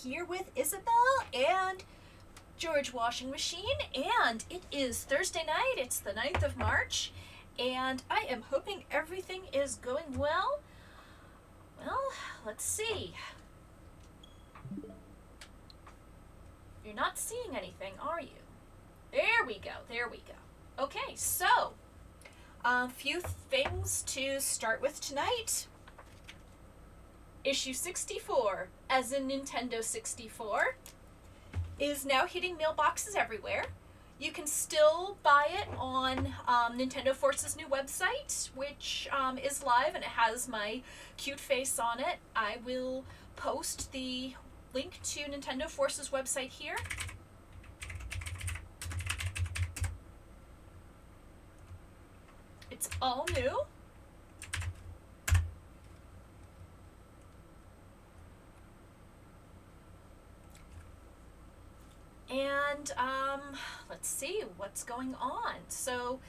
here with Isabel and George Washing Machine, and it is Thursday night. It's the 9th of March, and I am hoping everything is going well. Well, let's see. You're not seeing anything, are you? There we go. Okay, so, a few things to start with tonight. Issue 64, as in Nintendo 64, is now hitting mailboxes everywhere. You can still buy it on Nintendo Force's new website, which is live, and it has my cute face on it. I will post the link to Nintendo Force's website here. It's all new. And let's see what's going on. So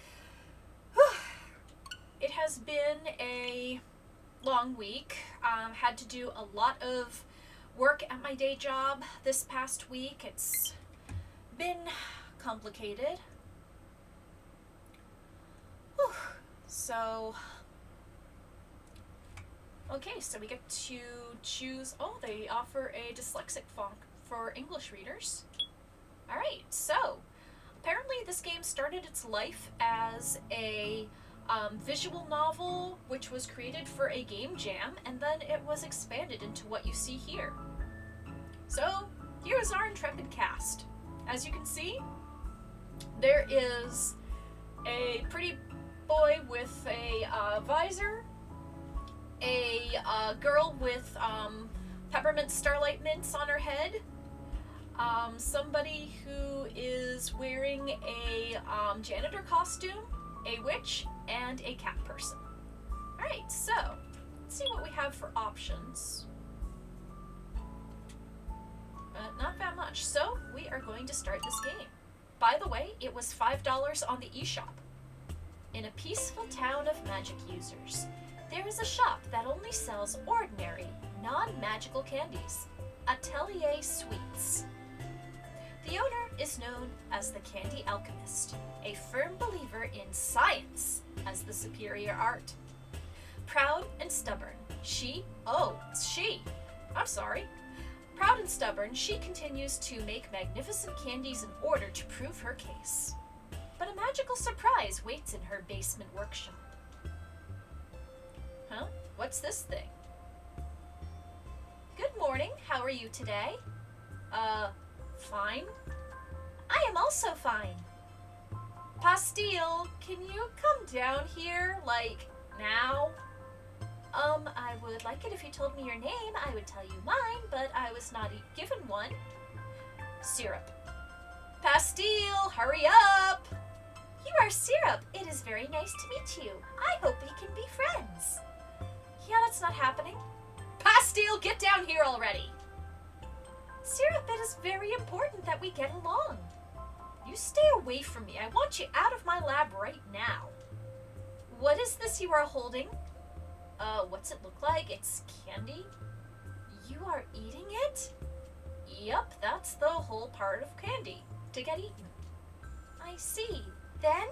it has been a long week. Had to do a lot of work at my day job this past week. It's been complicated. Whew. So, okay, so we get to choose. Oh, they offer a dyslexic font for English readers. Alright, so apparently this game started its life as a visual novel which was created for a game jam, and then it was expanded into what you see here. So here's our intrepid cast. As you can see, there is a pretty boy with a visor, a girl with peppermint starlight mints on her head, somebody who is wearing a janitor costume, a witch, and a cat person. Alright, so let's see what we have for options. Not that much. So we are going to start this game. By the way, it was $5 on the eShop. In a peaceful town of magic users, there is a shop that only sells ordinary, non-magical candies. Atelier Sweets. The owner is known as the Candy Alchemist, a firm believer in science as the superior art. Proud and stubborn, Proud and stubborn, she continues to make magnificent candies in order to prove her case. But a magical surprise waits in her basement workshop. Huh? What's this thing? Good morning, how are you today? Fine. I am also fine. Pastille, can you come down here, like, now? I would like it if you told me your name. I would tell you mine, but I was not given one. Syrup. Pastille, hurry up! You are Syrup. It is very nice to meet you. I hope we can be friends. Yeah, that's not happening. Pastille, get down here already! Syrup, it is very important that we get along. You stay away from me. I want you out of my lab right now. What is this you are holding? What's it look like? It's candy? You are eating it? Yup, that's the whole part of candy, to get eaten. I see. Then,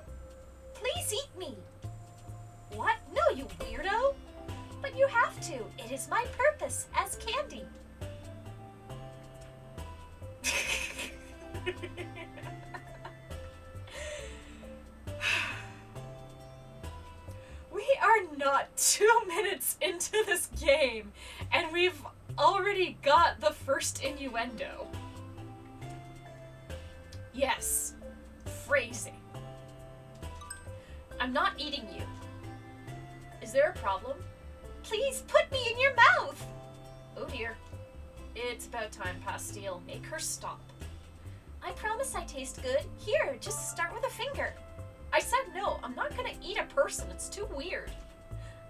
please eat me. What? No, you weirdo. But you have to. It is my purpose as candy. We are not 2 minutes into this game, and we've already got the first innuendo. Yes, phrasing. I'm not eating you. Is there a problem? Please put me in your mouth! Oh dear. It's about time, Pastille. Make her stop. I promise I taste good. Here, just start with a finger. I said no, I'm not gonna eat a person. It's too weird.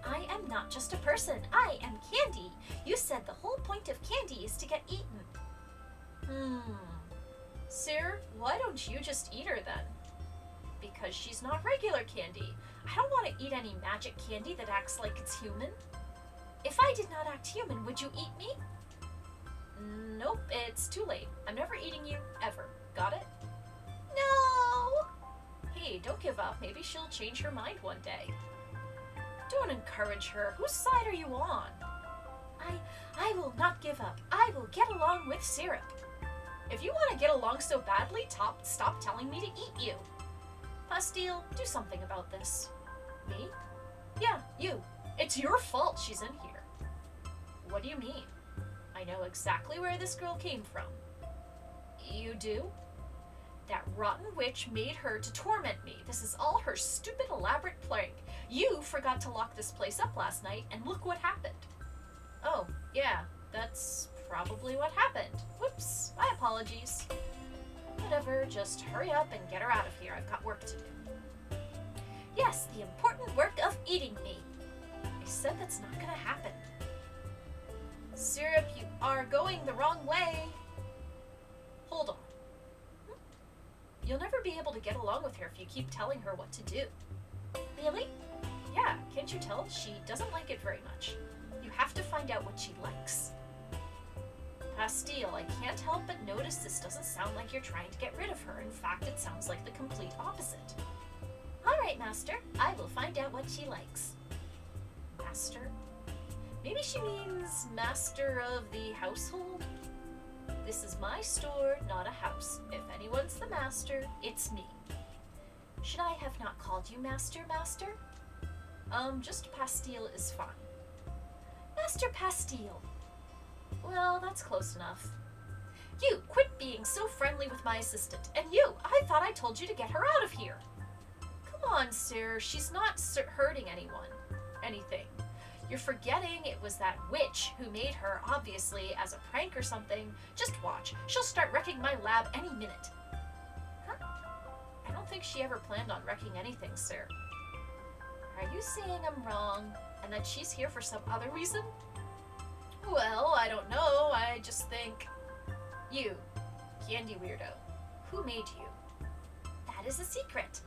I am not just a person. I am candy. You said the whole point of candy is to get eaten. Sir, why don't you just eat her then? Because she's not regular candy. I don't want to eat any magic candy that acts like it's human. If I did not act human, would you eat me? Nope, it's too late. I'm never eating you, ever. Got it? No! Hey, don't give up. Maybe she'll change her mind one day. Don't encourage her. Whose side are you on? I will not give up. I will get along with Syrup. If you want to get along so badly, stop telling me to eat you. Pastille, do something about this. Me? Yeah, you. It's your fault she's in here. What do you mean? I know exactly where this girl came from. You do? That rotten witch made her to torment me. This is all her stupid elaborate prank. You forgot to lock this place up last night, and look what happened. Oh, yeah, that's probably what happened. Whoops, my apologies. Whatever, just hurry up and get her out of here. I've got work to do. Yes, the important work of eating me. I said that's not gonna happen. Syrup, you are going the wrong way. Hold on. You'll never be able to get along with her if you keep telling her what to do. Really? Yeah, can't you tell? She doesn't like it very much. You have to find out what she likes. Pastille, I can't help but notice this doesn't sound like you're trying to get rid of her. In fact, it sounds like the complete opposite. All right, Master. I will find out what she likes. Master? Maybe she means master of the household? This is my store, not a house. If anyone's the master, it's me. Should I have not called you Master? Just Pastille is fine. Master Pastille. Well, that's close enough. You, quit being so friendly with my assistant. And you, I thought I told you to get her out of here. Come on, sir. She's not hurting anything. You're forgetting it was that witch who made her, obviously, as a prank or something. Just watch. She'll start wrecking my lab any minute. Huh? I don't think she ever planned on wrecking anything, sir. Are you saying I'm wrong, and that she's here for some other reason? Well, I don't know. I just think... You, Candy Weirdo, who made you? That is a secret.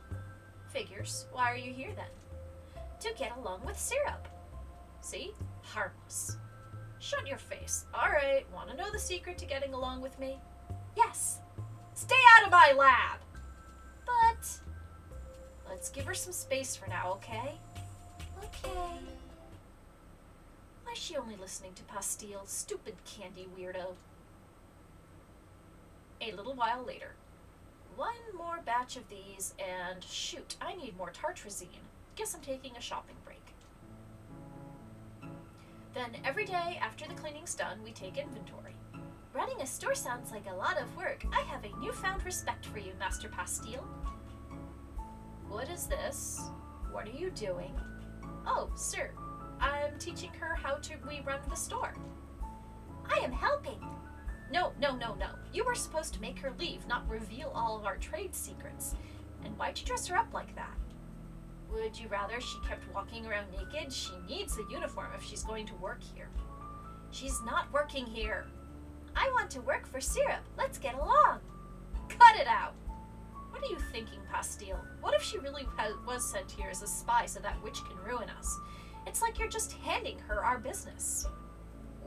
Figures. Why are you here then? To get along with Syrup. See? Harmless. Shut your face. Alright, want to know the secret to getting along with me? Yes. Stay out of my lab! But... Let's give her some space for now, okay? Okay. Why is she only listening to Pastille? Stupid Candy Weirdo. A little while later. One more batch of these, and shoot, I need more tartrazine. Guess I'm taking a shopping break. Then every day after the cleaning's done, we take inventory. Running a store sounds like a lot of work. I have a newfound respect for you, Master Pastille. What is this? What are you doing? Oh, sir, I'm teaching her how we run the store. I am helping. No. You were supposed to make her leave, not reveal all of our trade secrets. And why'd you dress her up like that? Would you rather she kept walking around naked? She needs a uniform if she's going to work here. She's not working here. I want to work for Syrup. Let's get along. Cut it out. What are you thinking, Pastille? What if she really was sent here as a spy so that witch can ruin us? It's like you're just handing her our business.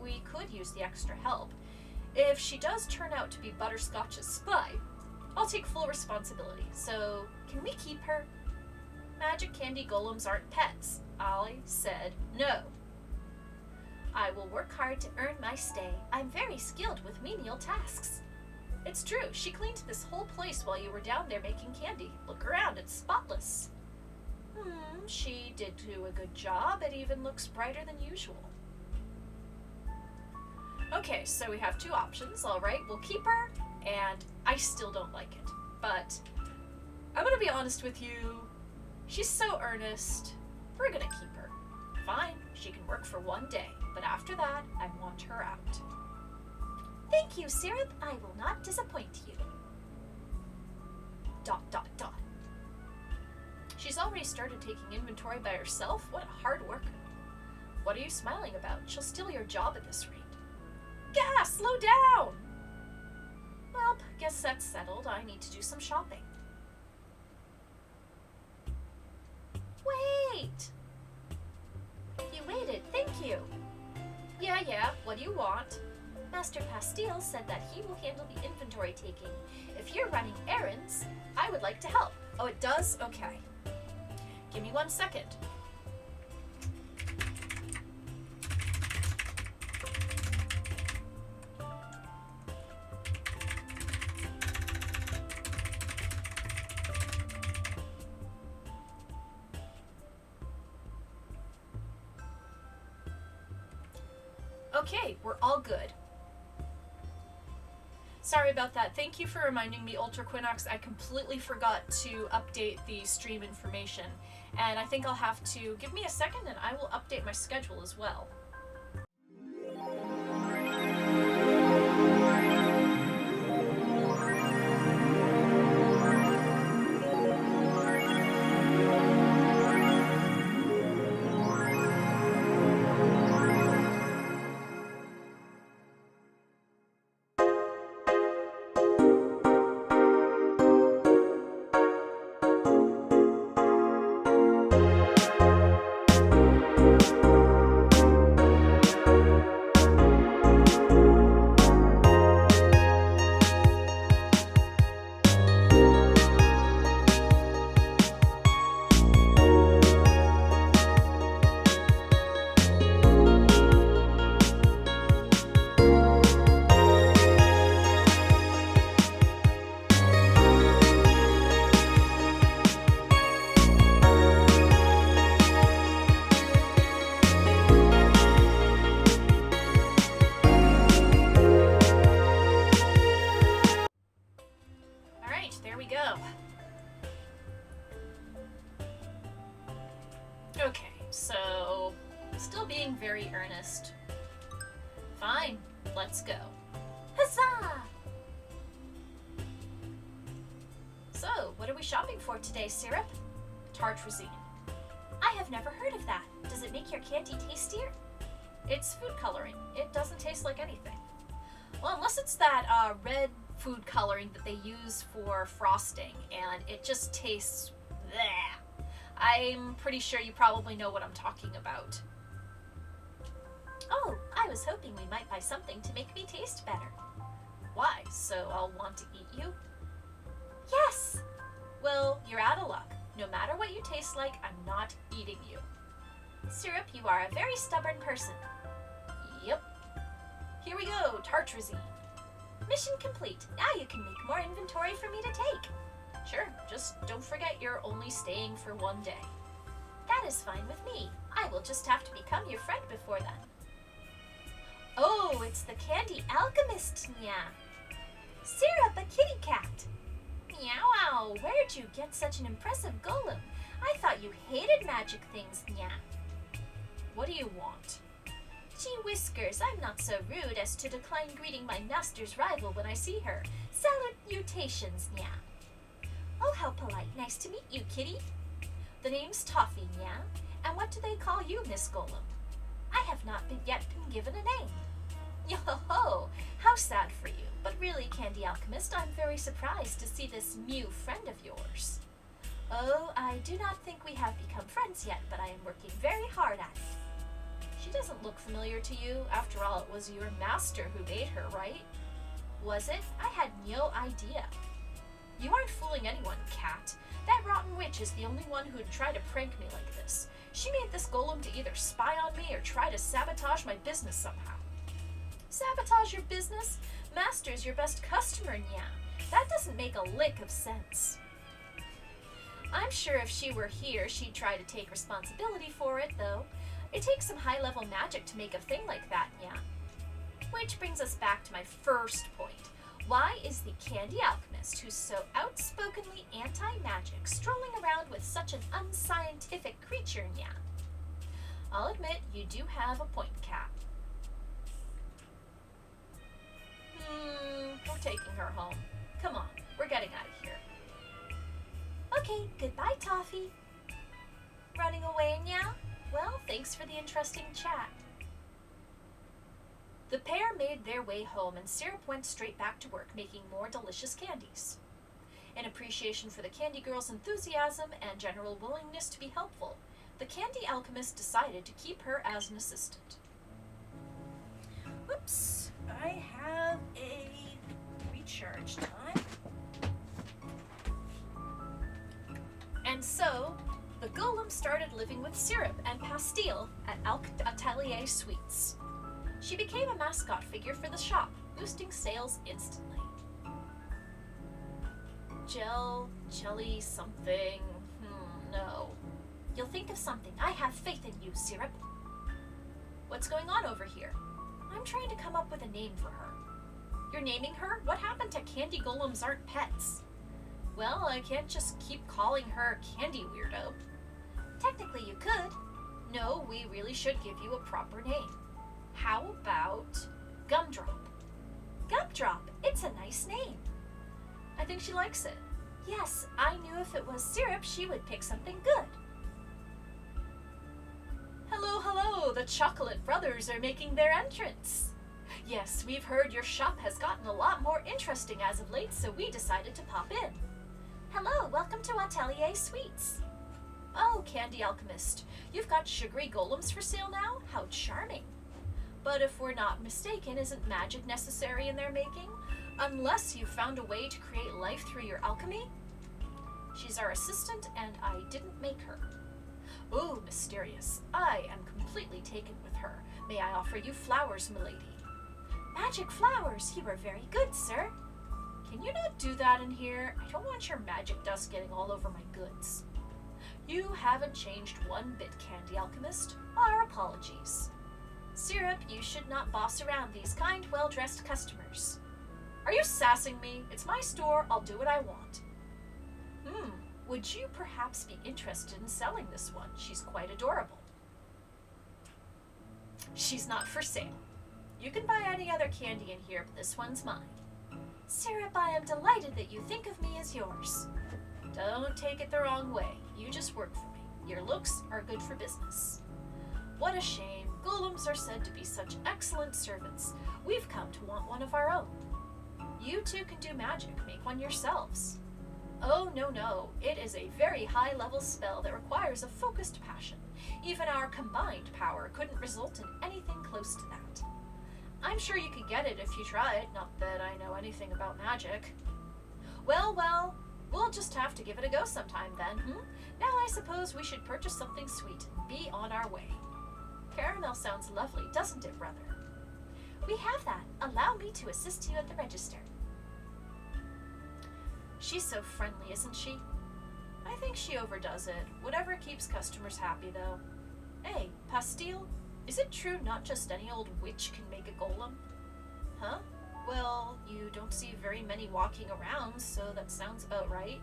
We could use the extra help. If she does turn out to be Butterscotch's spy, I'll take full responsibility. So, can we keep her? Magic candy golems aren't pets. I said no. I will work hard to earn my stay. I'm very skilled with menial tasks. It's true, she cleaned this whole place while you were down there making candy. Look around, it's spotless. She did do a good job. It even looks brighter than usual. Okay, so we have two options. Alright, we'll keep her, and I still don't like it. But I'm gonna be honest with you. She's so earnest. We're gonna keep her. Fine, she can work for one day, but after that, I want her out. Thank you, Syrup. I will not disappoint you. ... She's already started taking inventory by herself? What a hard worker. What are you smiling about? She'll steal your job at this rate. Gah! Slow down! Well, guess that's settled. I need to do some shopping. Wait! You waited. Thank you. Yeah. What do you want? Master Pastille said that he will handle the inventory taking. If you're running errands, I would like to help. Oh, it does? Okay. Give me 1 second. Okay, we're all good. Sorry about that. Thank you for reminding me, Ultra Quinox. I completely forgot to update the stream information, and I think I'll have to give me a second and I will update my schedule as well. There we go. Okay, so still being very earnest. Fine, let's go. Huzzah! So, what are we shopping for today, Syrup? Tartrazine. I have never heard of that. Does it make your candy tastier? It's food coloring. It doesn't taste like anything. Well, unless it's that red food coloring that they use for frosting, and it just tastes bleh. I'm pretty sure you probably know what I'm talking about. Oh, I was hoping we might buy something to make me taste better. Why? So I'll want to eat you? Yes! Well, you're out of luck. No matter what you taste like, I'm not eating you. Syrup, you are a very stubborn person. Yep. Here we go, Tartrazine. Mission complete. Now you can make more inventory for me to take. Sure, just don't forget you're only staying for 1 day. That is fine with me. I will just have to become your friend before then. Oh, it's the Candy Alchemist, Nya. Syrup, a kitty cat. Meow, where'd you get such an impressive golem? I thought you hated magic things, Nya. What do you want? Gee whiskers, I'm not so rude as to decline greeting my master's rival when I see her. Salutations, Nya. Oh, how polite. Nice to meet you, kitty. The name's Toffee, Nya. And what do they call you, Miss Golem? I have not yet been given a name. Yo-ho-ho, how sad for you. But really, Candy Alchemist, I'm very surprised to see this new friend of yours. Oh, I do not think we have become friends yet, but I am working very hard at it. She doesn't look familiar to you. After all, it was your master who made her, right? Was it? I had no idea. You aren't fooling anyone, cat. That rotten witch is the only one who'd try to prank me like this. She made this golem to either spy on me or try to sabotage my business somehow. Sabotage your business? Master's your best customer, Nya. That doesn't make a lick of sense. I'm sure if she were here, she'd try to take responsibility for it, though. It takes some high-level magic to make a thing like that, Nya. Which brings us back to my first point. Why is the Candy Alchemist, who's so outspokenly anti-magic, strolling around with such an unscientific creature, Nya? I'll admit, you do have a point, cat. We're taking her home. Come on, we're getting out of here. Okay, goodbye, Toffee. Running away, Nya? Well, thanks for the interesting chat. The pair made their way home, and Syrup went straight back to work, making more delicious candies. In appreciation for the Candy Girl's enthusiasm and general willingness to be helpful, the Candy Alchemist decided to keep her as an assistant. Whoops, I have a recharge time. And so, the golem started living with Syrup and Pastille at Atelier Sweets. She became a mascot figure for the shop, boosting sales instantly. Jelly something. No. You'll think of something. I have faith in you, Syrup. What's going on over here? I'm trying to come up with a name for her. You're naming her? What happened to candy golems aren't pets? Well, I can't just keep calling her Candy Weirdo. Technically you could. No, we really should give you a proper name. How about Gumdrop? Gumdrop! It's a nice name. I think she likes it. Yes, I knew if it was Syrup, she would pick something good. Hello, the Chocolate Brothers are making their entrance. Yes, we've heard your shop has gotten a lot more interesting as of late, so we decided to pop in. Hello, welcome to Atelier Sweets. Oh, Candy Alchemist, you've got sugary golems for sale now? How charming. But if we're not mistaken, isn't magic necessary in their making? Unless you found a way to create life through your alchemy? She's our assistant, and I didn't make her. Oh, mysterious. I am completely taken with her. May I offer you flowers, milady? Magic flowers! You are very good, sir. Can you not do that in here? I don't want your magic dust getting all over my goods. You haven't changed one bit, Candy Alchemist. Our apologies. Syrup, you should not boss around these kind, well-dressed customers. Are you sassing me? It's my store. I'll do what I want. Would you perhaps be interested in selling this one? She's quite adorable. She's not for sale. You can buy any other candy in here, but this one's mine. Syrup, I am delighted that you think of me as yours. Don't take it the wrong way. You just work for me. Your looks are good for business. What a shame. Golems are said to be such excellent servants. We've come to want one of our own. You two can do magic. Make one yourselves. Oh, no. It is a very high-level spell that requires a focused passion. Even our combined power couldn't result in anything close to that. I'm sure you could get it if you tried, not that I know anything about magic. Well, we'll just have to give it a go sometime then, Now I suppose we should purchase something sweet and be on our way. Caramel sounds lovely, doesn't it, brother? We have that. Allow me to assist you at the register. She's so friendly, isn't she? I think she overdoes it. Whatever keeps customers happy, though. Hey, Pastille, is it true not just any old witch can make a golem? Huh? Well, you don't see very many walking around, so that sounds about right.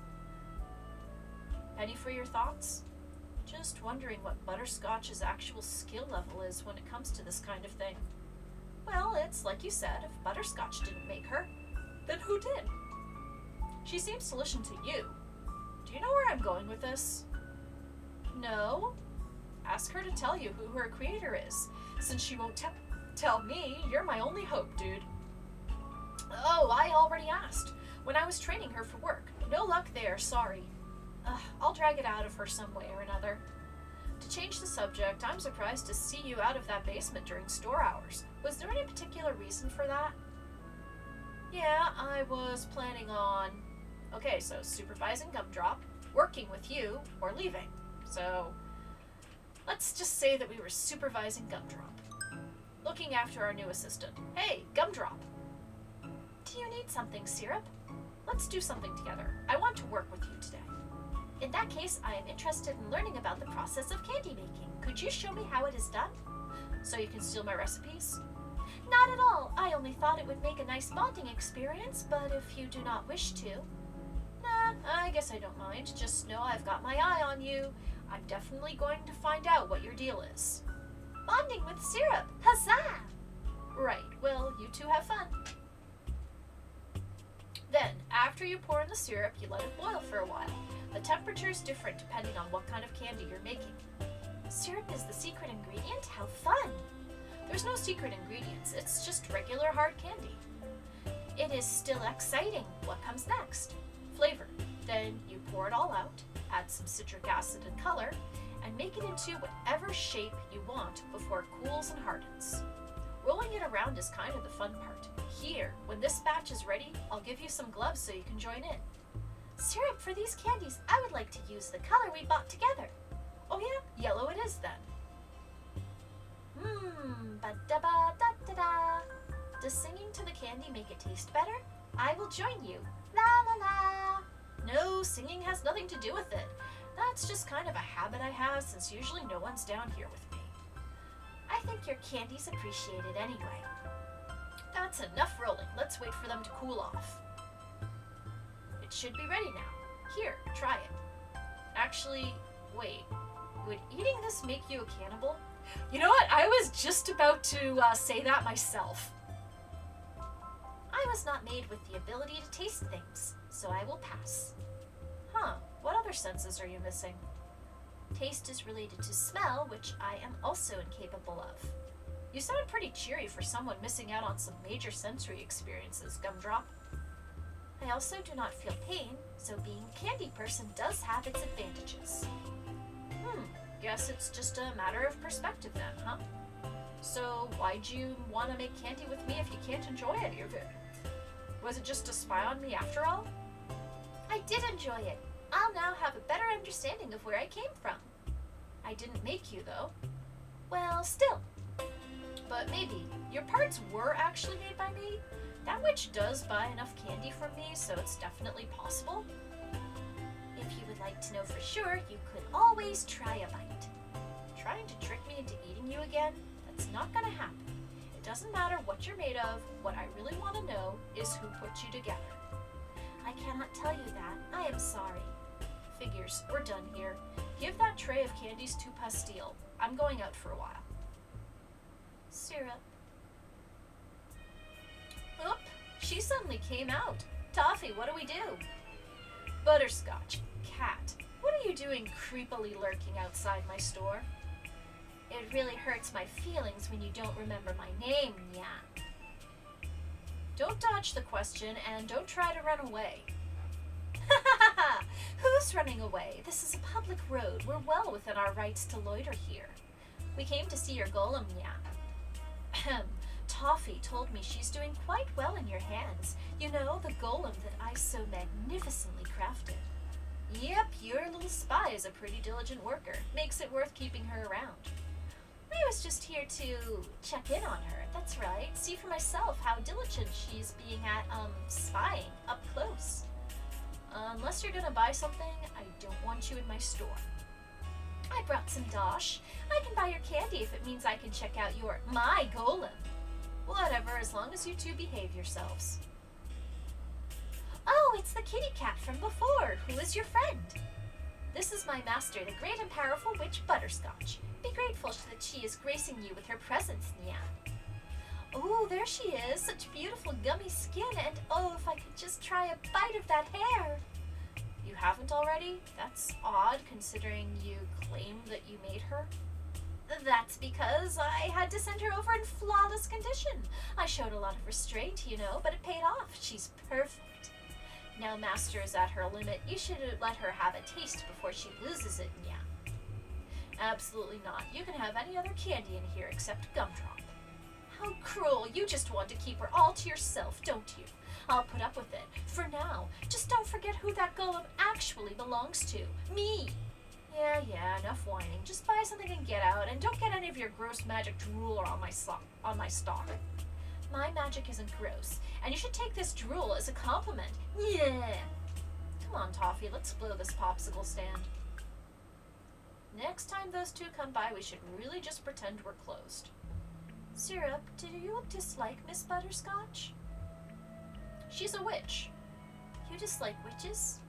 Penny for your thoughts? Just wondering what Butterscotch's actual skill level is when it comes to this kind of thing. Well, it's like you said, if Butterscotch didn't make her, then who did? She seems to listen to you. Do you know where I'm going with this? No? Ask her to tell you who her creator is. Since she won't tell me, you're my only hope, dude. Oh, I already asked. When I was training her for work. No luck there, sorry. I'll drag it out of her some way or another. To change the subject, I'm surprised to see you out of that basement during store hours. Was there any particular reason for that? Yeah, I was planning on... Okay, so supervising Gumdrop, working with you, or leaving. So, let's just say that we were supervising Gumdrop. Looking after our new assistant. Hey, Gumdrop! Do you need something, Syrup? Let's do something together. I want to work with you today. In that case, I am interested in learning about the process of candy making. Could you show me how it is done? So you can steal my recipes? Not at all. I only thought it would make a nice bonding experience, but if you do not wish to... Nah, I guess I don't mind. Just know I've got my eye on you. I'm definitely going to find out what your deal is. Bonding with Syrup! Huzzah! Right, well, you two have fun. Then, after you pour in the syrup, you let it boil for a while. The temperature is different depending on what kind of candy you're making. Syrup is the secret ingredient? How fun! There's no secret ingredients, it's just regular hard candy. It is still exciting. What comes next? Flavor. Then you pour it all out, add some citric acid and color, and make it into whatever shape you want before it cools and hardens. Rolling it around is kind of the fun part. Here, when this batch is ready, I'll give you some gloves so you can join in. Syrup, for these candies, I would like to use the color we bought together. Oh yeah, yellow it is then. Ba-da-ba-da-da-da. Does singing to the candy make it taste better? I will join you. La la la. No, singing has nothing to do with it. That's just kind of a habit I have since usually no one's down here with me. I think your candies appreciate it anyway. That's enough rolling. Let's wait for them to cool off. It should be ready now. Here, try it. Actually, wait. Would eating this make you a cannibal? You know what? I was just about to say that myself. I was not made with the ability to taste things, so I will pass. Huh, what other senses are you missing? Taste is related to smell, which I am also incapable of. You sound pretty cheery for someone missing out on some major sensory experiences, Gumdrop. I also do not feel pain, so being a candy person does have its advantages. Guess it's just a matter of perspective then, huh? So why'd you want to make candy with me if you can't enjoy any of it? Was it just to spy on me after all? I did enjoy it. I'll now have a better understanding of where I came from. I didn't make you, though. Well, still. But maybe. Your parts were actually made by me? That witch does buy enough candy from me, so it's definitely possible. If you would like to know for sure, you could always try a bite. Trying to trick me into eating you again? That's not gonna happen. It doesn't matter what you're made of. What I really want to know is who put you together. I cannot tell you that. I am sorry. Figures, we're done here. Give that tray of candies to Pastille. I'm going out for a while. Syrup. Oop, she suddenly came out. Toffee, what do we do? Butterscotch, cat, what are you doing creepily lurking outside my store? It really hurts my feelings when you don't remember my name, Nya. Don't dodge the question and don't try to run away. Ha ha ha! Who's running away? This is a public road. We're well within our rights to loiter here. We came to see your golem, Nya. Ahem. Toffee told me she's doing quite well in your hands. You know, the golem that I so magnificently crafted. Yep, your little spy is a pretty diligent worker. Makes it worth keeping her around. I was just here to check in on her. That's right. See for myself how diligent she's being at, spying up close. Unless you're gonna buy something, I don't want you in my store. I brought some dosh. I can buy your candy if it means I can check out my golem. Whatever, as long as you two behave yourselves. Oh, it's the kitty cat from before. Who is your friend? This is my master, the great and powerful witch Butterscotch. Be grateful that she is gracing you with her presence, Nya. Oh, there she is. Such beautiful gummy skin, and oh, if I could just try a bite of that hair. You haven't already? That's odd, considering you claim that you made her. That's because I had to send her over in flawless condition. I showed a lot of restraint, you know, but it paid off. She's perfect. Now Master is at her limit. You should let her have a taste before she loses it, Nya. Absolutely not. You can have any other candy in here except Gumdrop. How cruel. You just want to keep her all to yourself, don't you? I'll put up with it. For now, just don't forget who that golem actually belongs to. Me. Yeah, enough whining. Just buy something and get out, and don't get any of your gross magic drool on my stock. My magic isn't gross, and you should take this drool as a compliment. Yeah. Come on, Toffee, let's blow this popsicle stand. Next time those two come by, we should really just pretend we're closed. Syrup, do you dislike Miss Butterscotch? She's a witch. You dislike witches?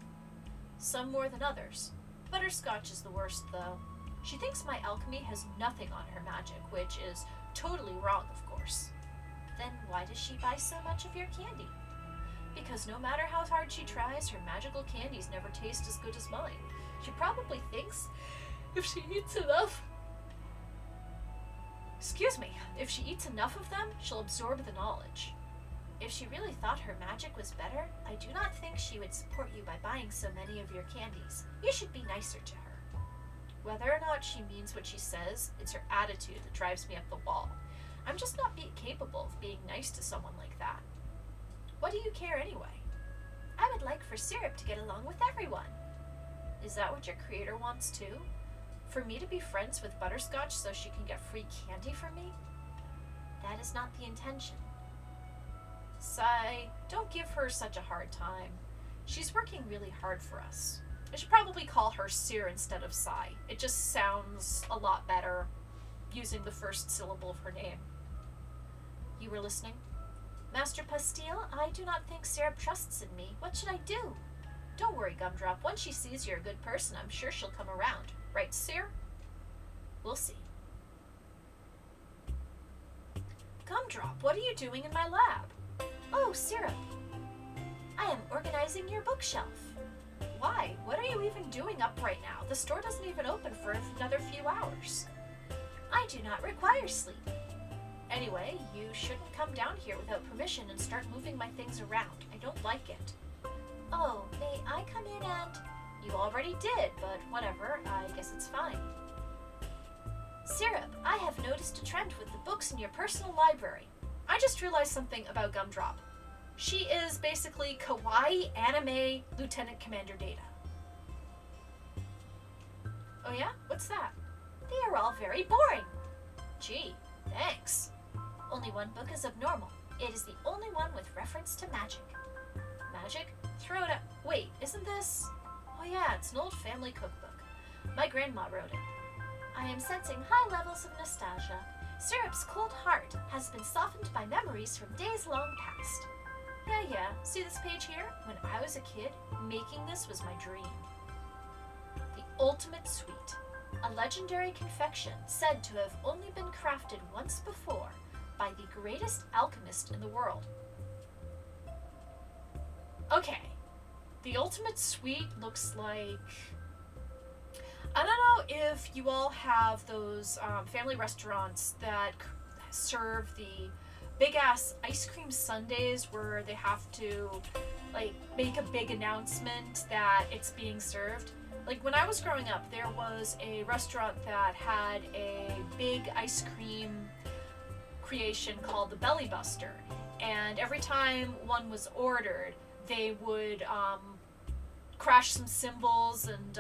Some more than others. Butterscotch is the worst, though. She thinks my alchemy has nothing on her magic, which is totally wrong, of course. Then why does she buy so much of your candy? Because no matter how hard she tries, her magical candies never taste as good as mine. She probably thinks if she eats enough... If she eats enough of them, she'll absorb the knowledge. If she really thought her magic was better, I do not think she would support you by buying so many of your candies. You should be nicer to her. Whether or not she means what she says, it's her attitude that drives me up the wall. I'm just not capable of being nice to someone like that. What do you care anyway? I would like for Syrup to get along with everyone. Is that what your creator wants too? For me to be friends with Butterscotch so she can get free candy from me? That is not the intention. Sigh, don't give her such a hard time. She's working really hard for us. I should probably call her Sear instead of Sigh. It just sounds a lot better using the first syllable of her name. You were listening? Master Pastille, I do not think Syrup trusts in me. What should I do? Don't worry, Gumdrop. Once she sees you're a good person, I'm sure she'll come around. Right, Sear? We'll see. Gumdrop, what are you doing in my lab? Oh, Syrup. I am organizing your bookshelf. Why? What are you even doing up right now? The store doesn't even open for another few hours. I do not require sleep. Anyway, you shouldn't come down here without permission and start moving my things around. I don't like it. Oh, may I come in and... You already did, but whatever. I guess it's fine. Syrup, I have noticed a trend with the books in your personal library. I just realized something about Gumdrop. She is basically kawaii anime Lieutenant Commander Data. Oh yeah? What's that? They are all very boring. Gee, thanks. Only one book is abnormal. It is the only one with reference to magic. Magic? Throw it up. Wait, isn't this... Oh yeah, it's an old family cookbook. My grandma wrote it. I am sensing high levels of nostalgia. Syrup's cold heart has been softened by memories from days long past. Yeah. See this page here? When I was a kid, making this was my dream. The Ultimate Sweet. A legendary confection said to have only been crafted once before by the greatest alchemist in the world. Okay. The Ultimate Sweet looks like... I don't know if you all have those family restaurants that serve the big-ass ice cream sundaes where they have to, like, make a big announcement that it's being served. Like, when I was growing up, there was a restaurant that had a big ice cream creation called the Belly Buster. And every time one was ordered, they would crash some cymbals and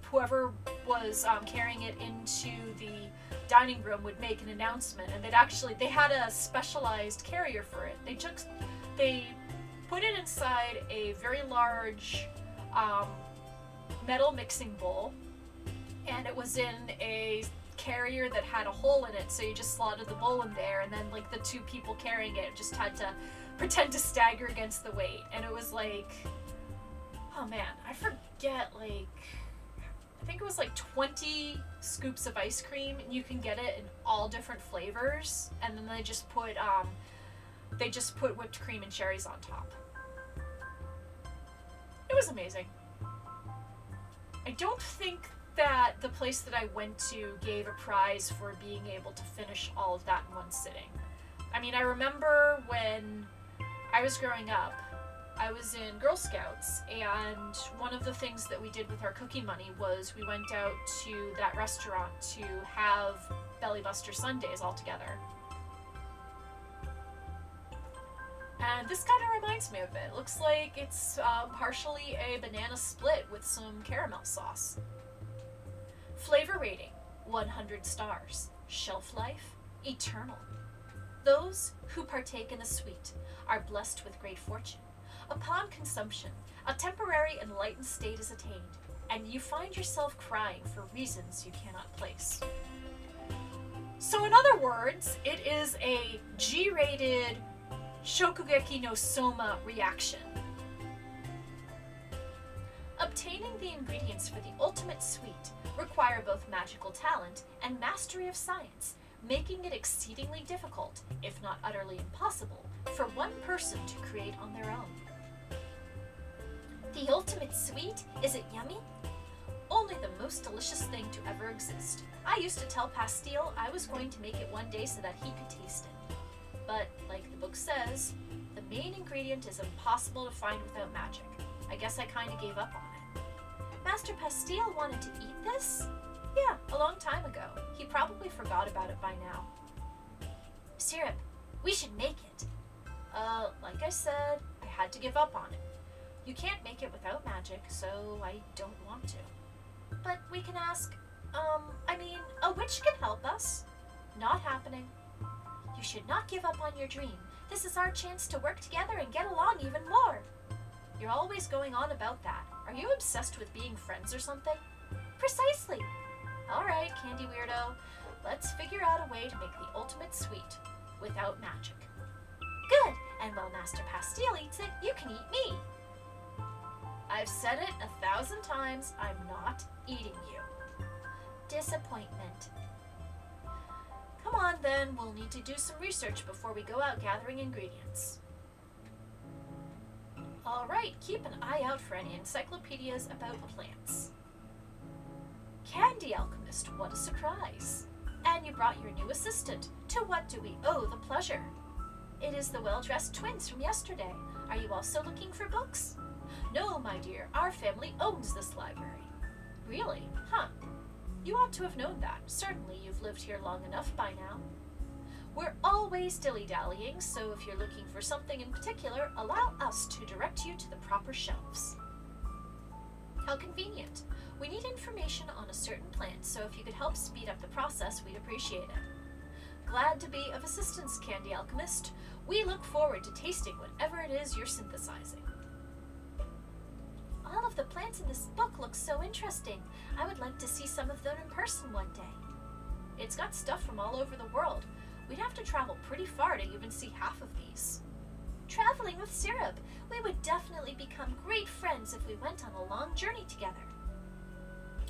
whoever was carrying it into the dining room would make an announcement, and they had a specialized carrier for it. They put it inside a very large metal mixing bowl, and it was in a carrier that had a hole in it, so you just slotted the bowl in there, and then like the two people carrying it just had to pretend to stagger against the weight. And it was like, oh man, I forget, like, I think it was like 20 scoops of ice cream, and you can get it in all different flavors, and then they just put whipped cream and cherries on top. It was amazing. I don't think that the place that I went to gave a prize for being able to finish all of that in one sitting. I mean, I remember when I was growing up, I was in Girl Scouts, and one of the things that we did with our cookie money was we went out to that restaurant to have Belly Buster sundaes all together. And this kind of reminds me of it. Looks like it's partially a banana split with some caramel sauce. Flavor rating, 100 stars. Shelf life, eternal. Those who partake in the sweet are blessed with great fortune. Upon consumption, a temporary enlightened state is attained, and you find yourself crying for reasons you cannot place. So in other words, it is a G-rated Shokugeki no Soma reaction. Obtaining the ingredients for the ultimate sweet require both magical talent and mastery of science, making it exceedingly difficult, if not utterly impossible, for one person to create on their own. The ultimate sweet? Is it yummy? Only the most delicious thing to ever exist. I used to tell Pastille I was going to make it one day so that he could taste it. But, like the book says, the main ingredient is impossible to find without magic. I guess I kinda gave up on it. Master Pastille wanted to eat this? Yeah, a long time ago. He probably forgot about it by now. Syrup, we should make it. Like I said, I had to give up on it. You can't make it without magic, so I don't want to. But we can ask, a witch can help us. Not happening. You should not give up on your dream. This is our chance to work together and get along even more. You're always going on about that. Are you obsessed with being friends or something? Precisely. All right, Candy Weirdo. Let's figure out a way to make the ultimate sweet without magic. Good. And while Master Pastille eats it, you can eat me. I've said it 1,000 times. I'm not eating you. Disappointment. Come on then, we'll need to do some research before we go out gathering ingredients. Alright, keep an eye out for any encyclopedias about plants. Candy Alchemist, what a surprise! And you brought your new assistant. To what do we owe the pleasure? It is the well-dressed twins from yesterday. Are you also looking for books? No, my dear, our family owns this library. Really? Huh. You ought to have known that. Certainly you've lived here long enough by now. We're always dilly-dallying, so if you're looking for something in particular, allow us to direct you to the proper shelves. How convenient. We need information on a certain plant, so if you could help speed up the process, we'd appreciate it. Glad to be of assistance, Candy Alchemist. We look forward to tasting whatever it is you're synthesizing. All of the plants in this book look so interesting. I would like to see some of them in person one day. It's got stuff from all over the world. We'd have to travel pretty far to even see half of these. Traveling with Syrup, we would definitely become great friends if we went on a long journey together.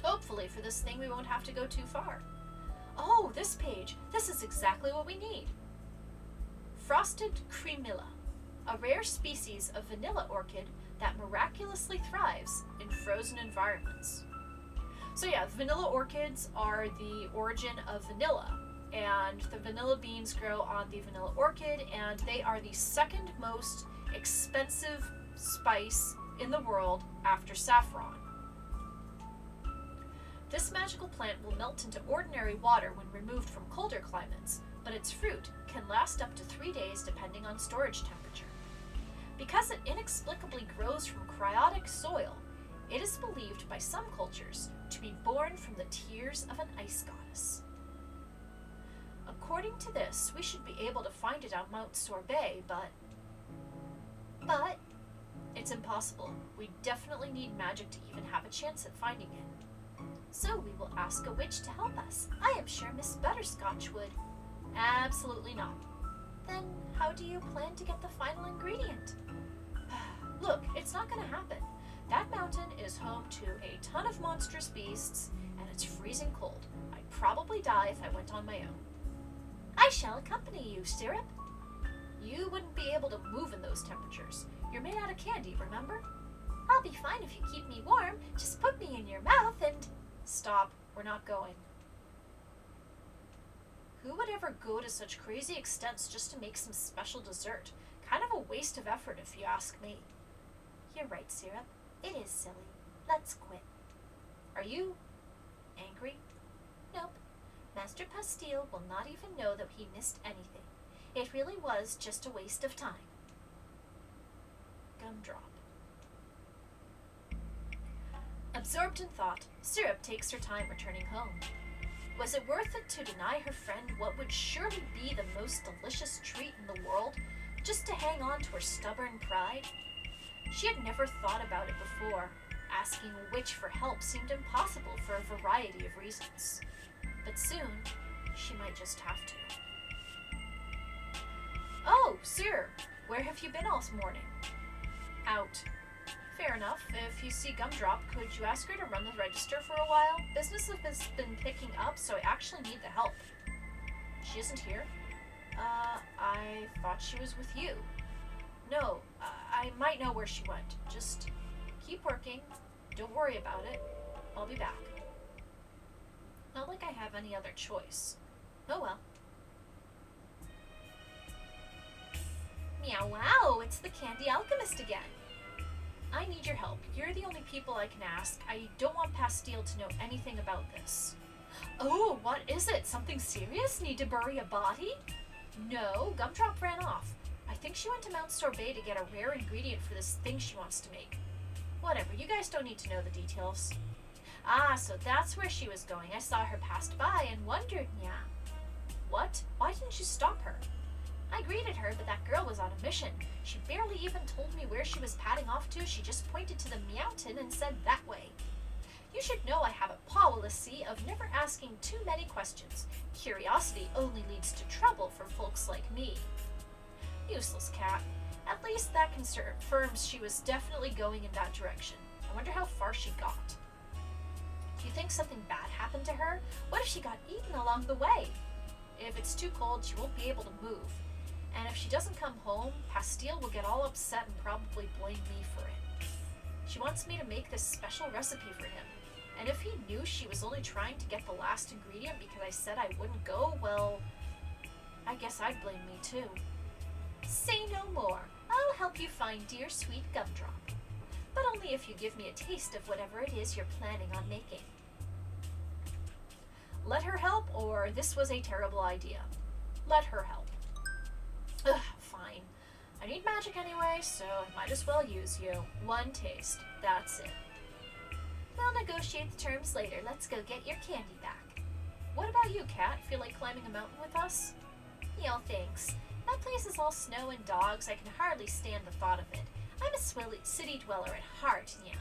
Hopefully for this thing we won't have to go too far. Oh, this page. This is exactly what we need. Frosted Cremilla, a rare species of vanilla orchid that miraculously thrives in frozen environments. So yeah, vanilla orchids are the origin of vanilla, and the vanilla beans grow on the vanilla orchid, and they are the second most expensive spice in the world after saffron. This magical plant will melt into ordinary water when removed from colder climates, but its fruit can last up to 3 days depending on storage temperature. Because it inexplicably grows from cryotic soil, it is believed by some cultures to be born from the tears of an ice goddess. According to this, we should be able to find it on Mount Sorbet, but it's impossible. We definitely need magic to even have a chance at finding it. So we will ask a witch to help us. I am sure Miss Butterscotch would. Absolutely not. Then how do you plan to get the final ingredient? Look, it's not going to happen. That mountain is home to a ton of monstrous beasts, and it's freezing cold. I'd probably die if I went on my own. I shall accompany you, Syrup. You wouldn't be able to move in those temperatures. You're made out of candy, remember? I'll be fine if you keep me warm. Just put me in your mouth and... Stop. We're not going. Who would ever go to such crazy extents just to make some special dessert? Kind of a waste of effort if you ask me. You're right, Syrup. It is silly. Let's quit. Are you angry? Nope. Master Pastille will not even know that he missed anything. It really was just a waste of time. Gumdrop. Absorbed in thought, Syrup takes her time returning home. Was it worth it to deny her friend what would surely be the most delicious treat in the world, just to hang on to her stubborn pride? She had never thought about it before. Asking a witch for help seemed impossible for a variety of reasons. But soon, she might just have to. Oh, sir, where have you been all morning? Out. Fair enough. If you see Gumdrop, could you ask her to run the register for a while? Business has been picking up, so I actually need the help. She isn't here? I thought she was with you. No, I might know where she went. Just keep working. Don't worry about it. I'll be back. Not like I have any other choice. Oh well. Meow wow, it's the Candy Alchemist again. I need your help. You're the only people I can ask. I don't want Pastille to know anything about this. Oh, what is it? Something serious? Need to bury a body? No, Gumdrop ran off. I think she went to Mount Sorbet to get a rare ingredient for this thing she wants to make. Whatever, you guys don't need to know the details. Ah, so that's where she was going. I saw her passed by and wondered, yeah. What? Why didn't you stop her? I greeted her, but that girl was on a mission. She barely even told me where she was padding off to. She just pointed to the mountain and said that way. You should know I have a policy of never asking too many questions. Curiosity only leads to trouble for folks like me. Useless cat. At least that confirms she was definitely going in that direction. I wonder how far she got. Do you think something bad happened to her? What if she got eaten along the way? If it's too cold, she won't be able to move. And if she doesn't come home, Pastille will get all upset and probably blame me for it. She wants me to make this special recipe for him. And if he knew she was only trying to get the last ingredient because I said I wouldn't go, well, I guess I'd blame me too. Say no more. I'll help you find dear sweet Gumdrop. But only if you give me a taste of whatever it is you're planning on making. Let her help, or this was a terrible idea. Let her help. Ugh, fine. I need magic anyway, so I might as well use you. One taste. That's it. We'll negotiate the terms later. Let's go get your candy back. What about you, Cat? Feel like climbing a mountain with us? No, thanks. That place is all snow and dogs. I can hardly stand the thought of it. I'm a city dweller at heart, yeah.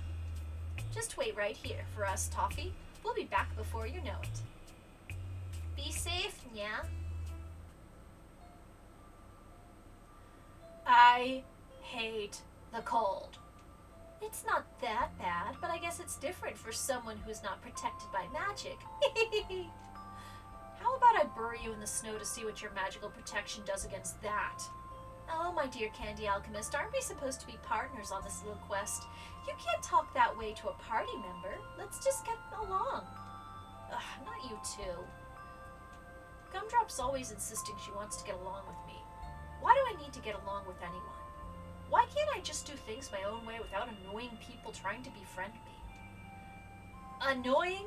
Just wait right here for us, Toffee. We'll be back before you know it. Be safe, yeah. I hate the cold. It's not that bad, but I guess it's different for someone who's not protected by magic. How about I bury you in the snow to see what your magical protection does against that? Oh, my dear Candy Alchemist, aren't we supposed to be partners on this little quest? You can't talk that way to a party member. Let's just get along. Ugh, not you too. Gumdrop's always insisting she wants to get along with me. Why do I need to get along with anyone? Why can't I just do things my own way without annoying people trying to befriend me? Annoying?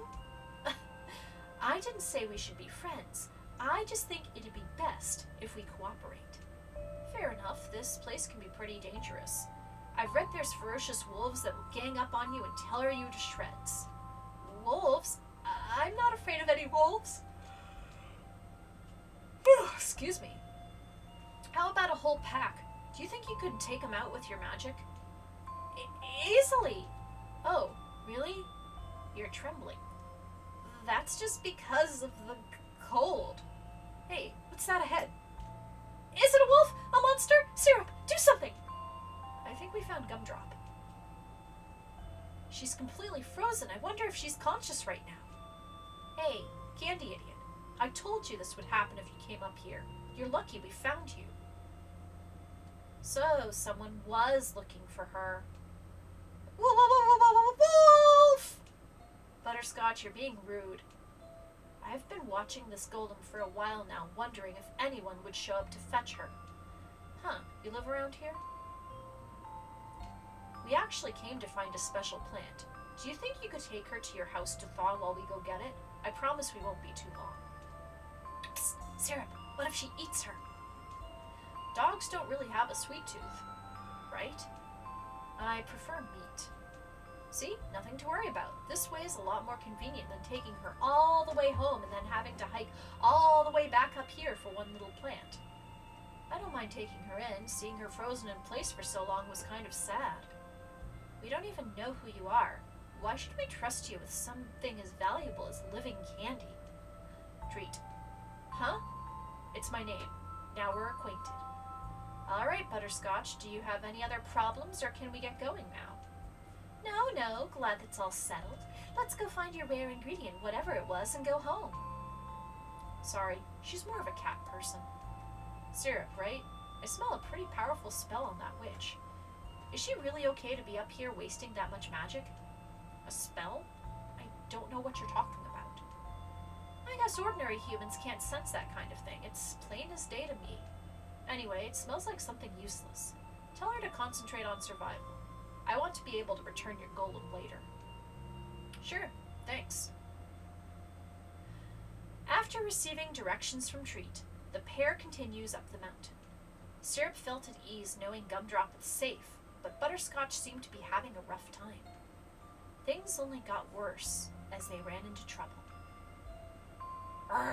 I didn't say we should be friends. I just think it'd be best if we cooperate. Fair enough, this place can be pretty dangerous. I've read there's ferocious wolves that will gang up on you and tear you to shreds. Wolves? I'm not afraid of any wolves. Excuse me. How about a whole pack? Do you think you could take them out with your magic? Easily! Oh, really? You're trembling. That's just because of the cold. Hey, what's that ahead? Is it a wolf? A monster? Syrup, do something! I think we found Gumdrop. She's completely frozen. I wonder if she's conscious right now. Hey, Candy Idiot. I told you this would happen if you came up here. You're lucky we found you. So, someone was looking for her. Wolf! Butterscotch, you're being rude. I've been watching this golem for a while now, wondering if anyone would show up to fetch her. Huh, you live around here? We actually came to find a special plant. Do you think you could take her to your house to thaw while we go get it? I promise we won't be too long. Psst, Syrup, what if she eats her? Dogs don't really have a sweet tooth, right? I prefer meat. See? Nothing to worry about. This way is a lot more convenient than taking her all the way home and then having to hike all the way back up here for one little plant. I don't mind taking her in. Seeing her frozen in place for so long was kind of sad. We don't even know who you are. Why should we trust you with something as valuable as living candy? Treat. Huh? It's my name. Now we're acquainted. All right, Butterscotch, do you have any other problems, or can we get going now? No, glad that's all settled. Let's go find your rare ingredient, whatever it was, and go home. Sorry, she's more of a cat person. Syrup, right? I smell a pretty powerful spell on that witch. Is she really okay to be up here wasting that much magic? A spell? I don't know what you're talking about. I guess ordinary humans can't sense that kind of thing. It's plain as day to me. Anyway, it smells like something useless. Tell her to concentrate on survival. I want to be able to return your golem later. Sure, thanks. After receiving directions from Treat, The pair continues up the mountain. Syrup felt at ease knowing Gumdrop was safe, but Butterscotch seemed to be having a rough time. Things only got worse as they ran into trouble. I'm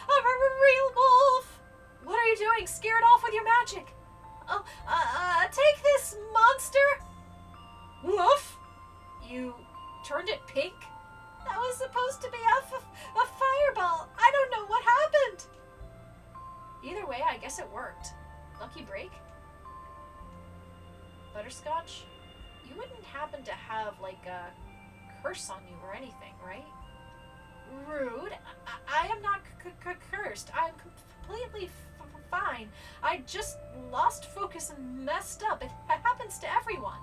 a real wolf! What are you doing? Scare it off with your magic! Oh, take this, monster! Woof! You turned it pink? That was supposed to be a fireball. I don't know what happened. Either way, I guess it worked. Lucky break. Butterscotch, you wouldn't happen to have, like, a curse on you or anything, right? Rude. I am not cursed. I'm completely fine. I just lost focus and messed up. It happens to everyone.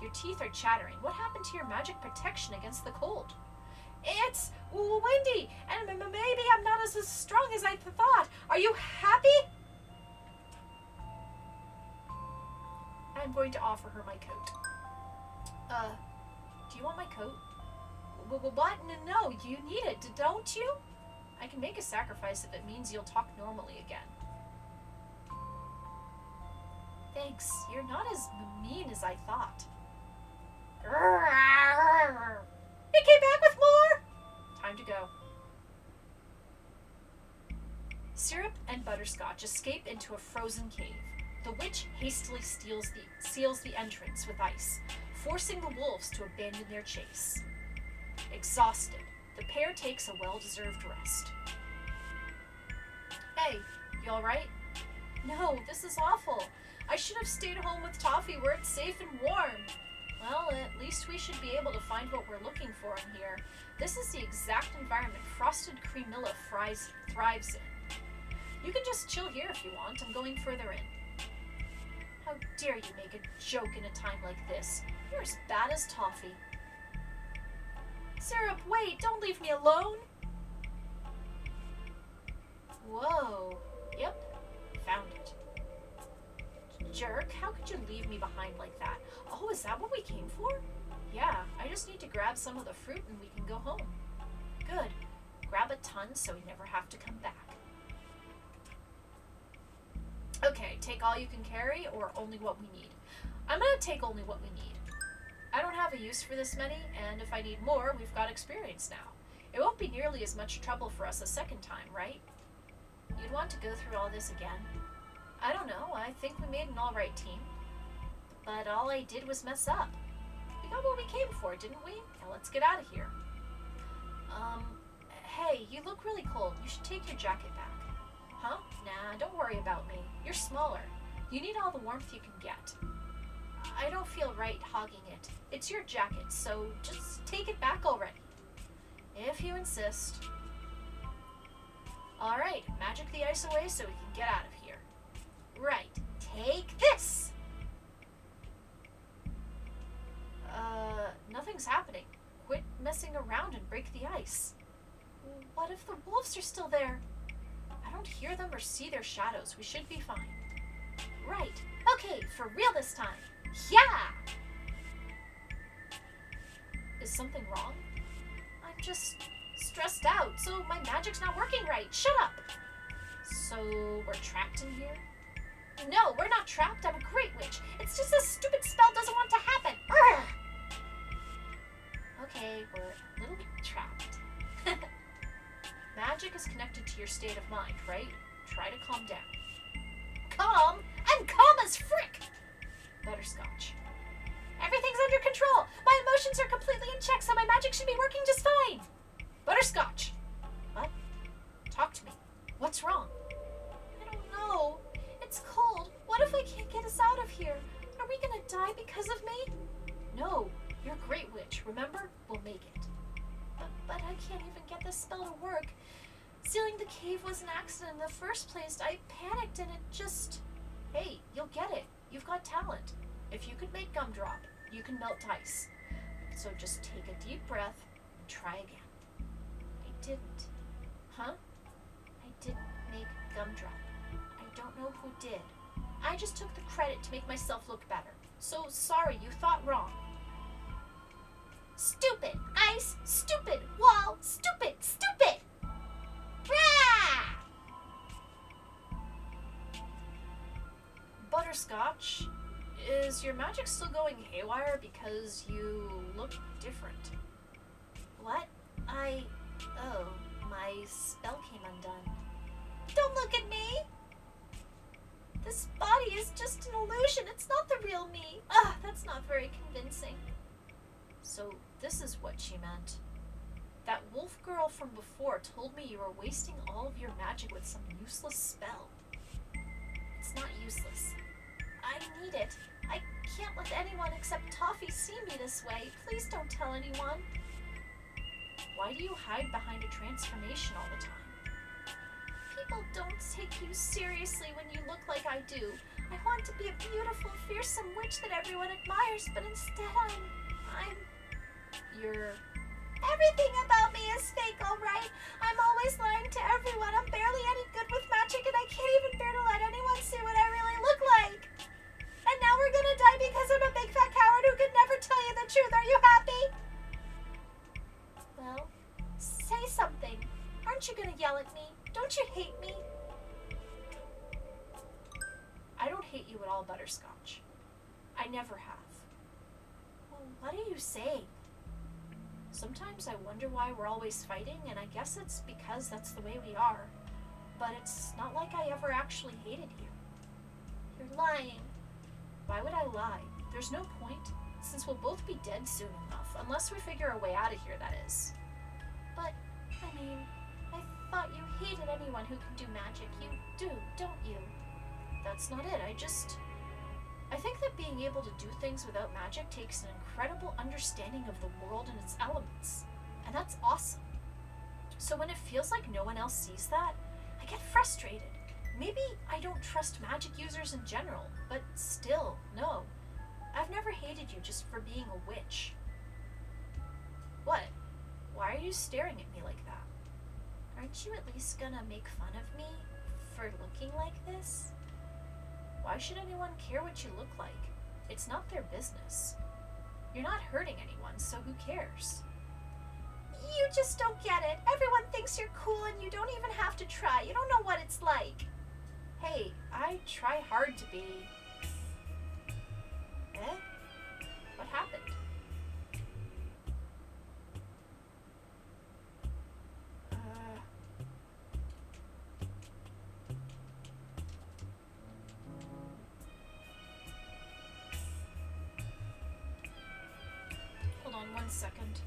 Your teeth are chattering. What happened to your magic protection against the cold? It's windy, and maybe I'm not as strong as I thought. Are you happy? I'm going to offer her my coat. Do you want my coat? What? No, you need it, don't you? I can make a sacrifice if it means you'll talk normally again. Thanks. You're not as mean as I thought. He came back with more! Time to go. Syrup and Butterscotch escape into a frozen cave. The witch hastily seals the entrance with ice, forcing the wolves to abandon their chase. Exhausted, the pair takes a well-deserved rest. Hey, you alright? No, this is awful. I should have stayed home with Toffee where it's safe and warm. Well, at least we should be able to find what we're looking for in here. This is the exact environment Frosted Creamilla thrives in. You can just chill here if you want. I'm going further in. How dare you make a joke in a time like this? You're as bad as Toffee. Syrup, wait! Don't leave me alone! Whoa. Yep. Found it. Jerk, how could you leave me behind like that? Oh, is that what we came for? Yeah, I just need to grab some of the fruit and we can go home. Good. Grab a ton so we never have to come back. Okay, take all you can carry or only what we need. I'm gonna take only what we need. I don't have a use for this many, and if I need more, we've got experience now. It won't be nearly as much trouble for us a second time, right? You'd want to go through all this again? I don't know, I think we made an alright team. But all I did was mess up. We got what we came for, didn't we? Now let's get out of here. Hey, you look really cold. You should take your jacket back. Huh? Nah, don't worry about me. You're smaller. You need all the warmth you can get. I don't feel right hogging it. It's your jacket, so just take it back already. If you insist. Alright, magic the ice away so we can get out of here. Right, take this! Nothing's happening. Quit messing around and break the ice. What if the wolves are still there? I don't hear them or see their shadows. We should be fine. Right. Okay, for real this time. Yeah! Is something wrong? I'm just stressed out, so my magic's not working right. Shut up! So, we're trapped in here? No, we're not trapped. I'm a great witch. It's just this stupid spell doesn't want to happen. Urgh! Okay, we're a little trapped. Magic is connected to your state of mind, right? Try to calm down. Calm? I'm calm as frick! Butterscotch. Everything's under control. My emotions are completely in check, so my magic should be working just fine. Butterscotch. What? Talk to me. What's wrong? I don't know. It's cold. What if I can't get us out of here? Are we gonna die because of me? No. You're a great witch. Remember? We'll make it. But I can't even get this spell to work. Sealing the cave was an accident in the first place. I panicked and it just... Hey, you'll get it. You've got talent. If you could make Gumdrop, you can melt ice. So just take a deep breath and try again. I didn't. Huh? I didn't make Gumdrop. I don't know who did. I just took the credit to make myself look better. So sorry, you thought wrong. Stupid! Ice! Stupid! Wall! Stupid! Stupid! is your magic still going haywire because you look different? What? Oh, my spell came undone. Don't look at me! This body is just an illusion. It's not the real me. That's not very convincing. So this is what she meant. That wolf girl from before told me you were wasting all of your magic with some useless spell. It's not useless. I need it. I can't let anyone except Toffee see me this way. Please don't tell anyone. Why do you hide behind a transformation all the time? People don't take you seriously when you look like I do. I want to be a beautiful, fearsome witch that everyone admires, but instead You're... Everything about me is fake, alright? I'm always lying to everyone. I'm barely any good with magic, and I can't even bear to let anyone see what I really look like. And now we're gonna die because I'm a big fat coward who could never tell you the truth. Are you happy? Well, say something. Aren't you gonna yell at me? Don't you hate me? I don't hate you at all, Butterscotch. I never have. Well, what are you saying? Sometimes I wonder why we're always fighting, and I guess it's because that's the way we are. But it's not like I ever actually hated you. You're lying. Why would I lie? There's no point, since we'll both be dead soon enough, unless we figure a way out of here, that is. But, I thought you hated anyone who can do magic. You do, don't you? That's not it. I think that being able to do things without magic takes an incredible understanding of the world and its elements. And that's awesome. So when it feels like no one else sees that, I get frustrated. Maybe I don't trust magic users in general, but still, no. I've never hated you just for being a witch. What? Why are you staring at me like that? Aren't you at least gonna make fun of me for looking like this? Why should anyone care what you look like? It's not their business. You're not hurting anyone, so who cares? You just don't get it. Everyone thinks you're cool and you don't even have to try. You don't know what it's like. Hey, I try hard to be... What happened? Hold on 1 second.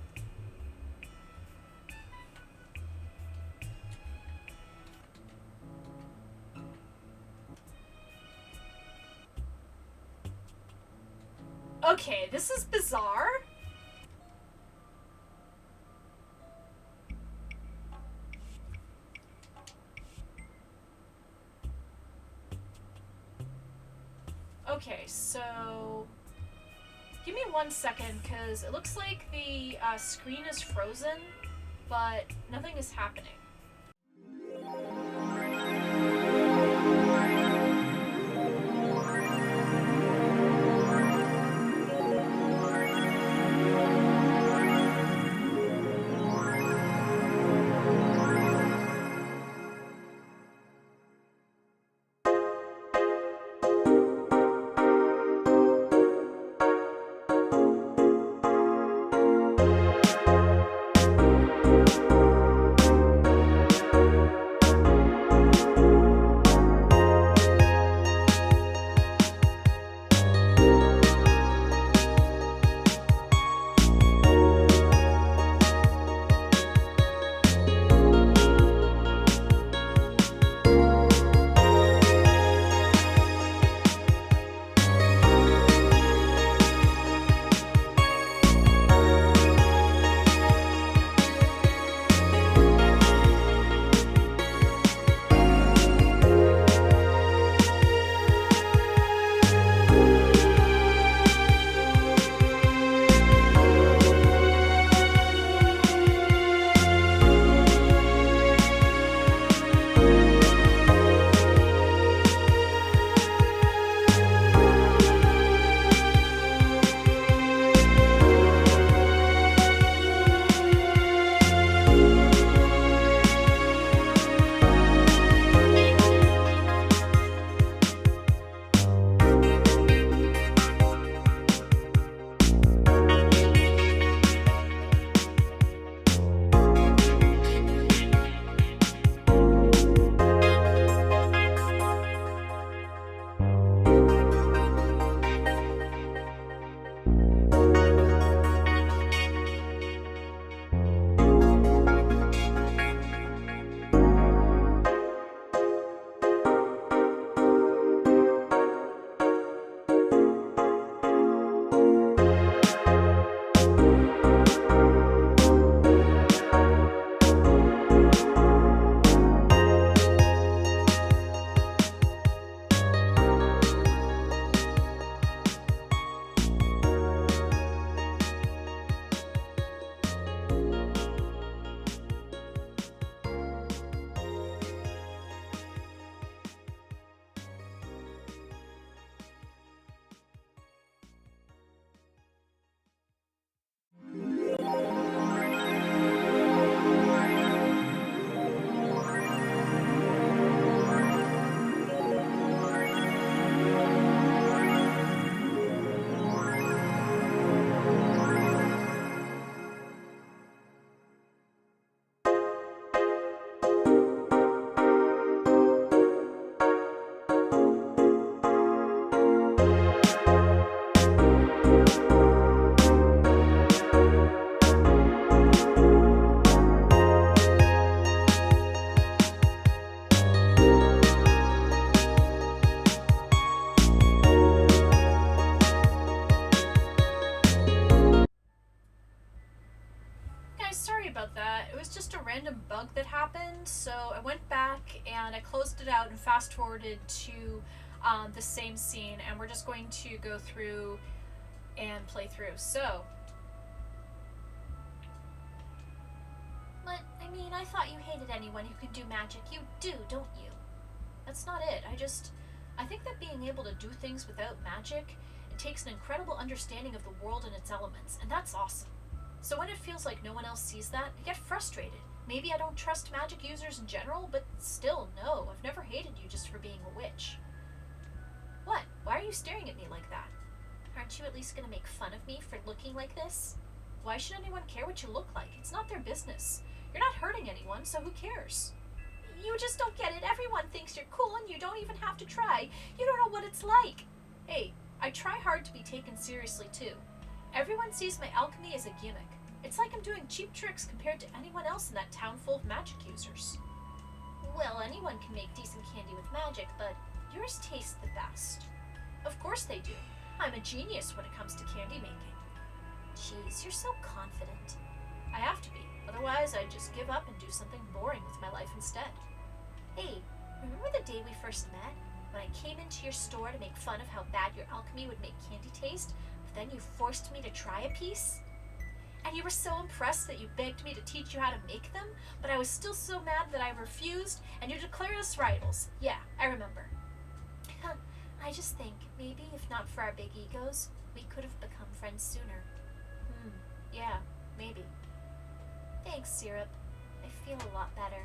Okay, this is bizarre. Okay, so give me 1 second, because it looks like the screen is frozen, but nothing is happening. bug that happened, so I went back and I closed it out and fast forwarded to the same scene, and we're just going to go through and play through. So, but I mean, I thought you hated anyone who can do magic. You do, don't you? That's not it. I think that being able to do things without magic, it takes an incredible understanding of the world and its elements, and that's awesome. So when it feels like no one else sees that, I get frustrated. Maybe I don't trust magic users in general, but still, no, I've never hated you just for being a witch. What? Why are you staring at me like that? Aren't you at least gonna make fun of me for looking like this? Why should anyone care what you look like? It's not their business. You're not hurting anyone, so who cares? You just don't get it. Everyone thinks you're cool and you don't even have to try. You don't know what it's like. Hey, I try hard to be taken seriously too. Everyone sees my alchemy as a gimmick. It's like I'm doing cheap tricks compared to anyone else in that town full of magic users. Well, anyone can make decent candy with magic, but yours tastes the best. Of course they do. I'm a genius when it comes to candy making. Jeez, you're so confident. I have to be. Otherwise, I'd just give up and do something boring with my life instead. Hey, remember the day we first met? When I came into your store to make fun of how bad your alchemy would make candy taste, but then you forced me to try a piece? And you were so impressed that you begged me to teach you how to make them, but I was still so mad that I refused, and you declared us rivals. Yeah, I remember. I just think, maybe if not for our big egos, we could have become friends sooner. Yeah, maybe. Thanks, Syrup. I feel a lot better.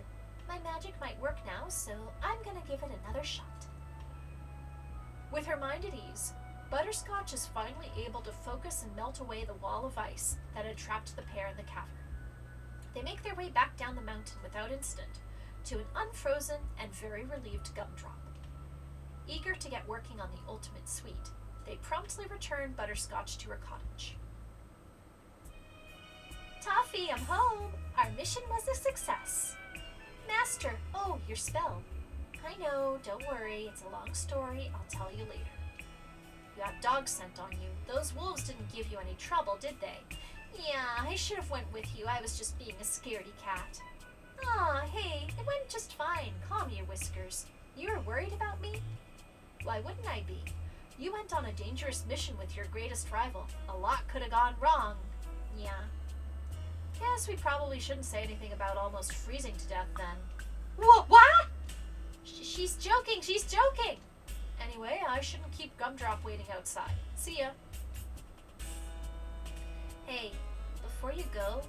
My magic might work now, so I'm gonna give it another shot. With her mind at ease, Butterscotch is finally able to focus and melt away the wall of ice that had trapped the pair in the cavern. They make their way back down the mountain without incident, to an unfrozen and very relieved Gumdrop. Eager to get working on the ultimate sweet, they promptly return Butterscotch to her cottage. Toffee, I'm home! Our mission was a success. Master, oh, your spell. I know, don't worry, it's a long story, I'll tell you later. You have dog scent on you. Those wolves didn't give you any trouble, did they? Yeah, I should have went with you, I was just being a scaredy cat. Aw, hey, it went just fine, calm your whiskers. You were worried about me? Why wouldn't I be? You went on a dangerous mission with your greatest rival. A lot could have gone wrong. Yeah. Guess we probably shouldn't say anything about almost freezing to death then. What? She's joking, she's joking! Anyway, I shouldn't keep Gumdrop waiting outside. See ya. Hey, before you go,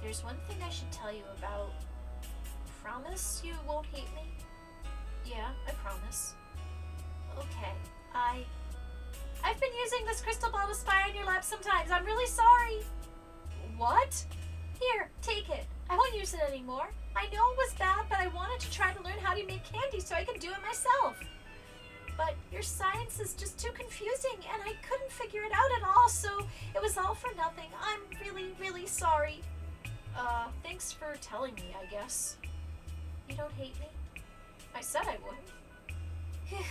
there's one thing I should tell you about. Promise you won't hate me? Yeah, I promise. Okay, I've been using this crystal ball to spy on your lab sometimes. I'm really sorry. What? Here, take it. I won't use it anymore. I know it was bad, but I wanted to try to learn how to make candy so I could do it myself. But your science is just too confusing, and I couldn't figure it out at all, so it was all for nothing. I'm really, really sorry. Thanks for telling me, I guess. You don't hate me? I said I wouldn't.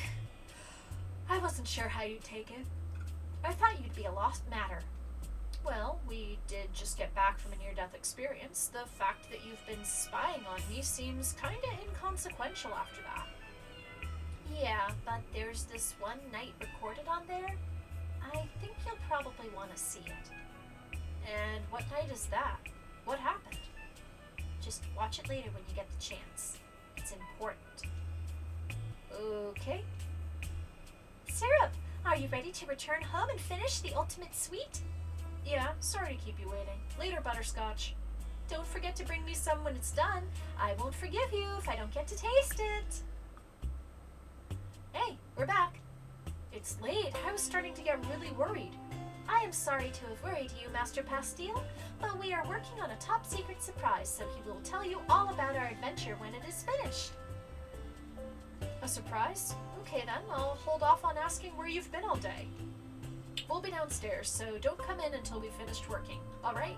I wasn't sure how you'd take it. I thought you'd be a lost matter. Well, we did just get back from a near-death experience. The fact that you've been spying on me seems kinda inconsequential after that. Yeah, but there's this one night recorded on there. I think you'll probably want to see it. And what night is that? What happened? Just watch it later when you get the chance. It's important. Okay. Syrup, are you ready to return home and finish the ultimate sweet? Yeah, sorry to keep you waiting. Later, Butterscotch. Don't forget to bring me some when it's done. I won't forgive you if I don't get to taste it. Hey, we're back. It's late. I was starting to get really worried. I am sorry to have worried you, Master Pastille, but we are working on a top-secret surprise, so he will tell you all about our adventure when it is finished. A surprise? Okay then, I'll hold off on asking where you've been all day. We'll be downstairs, so don't come in until we've finished working, alright?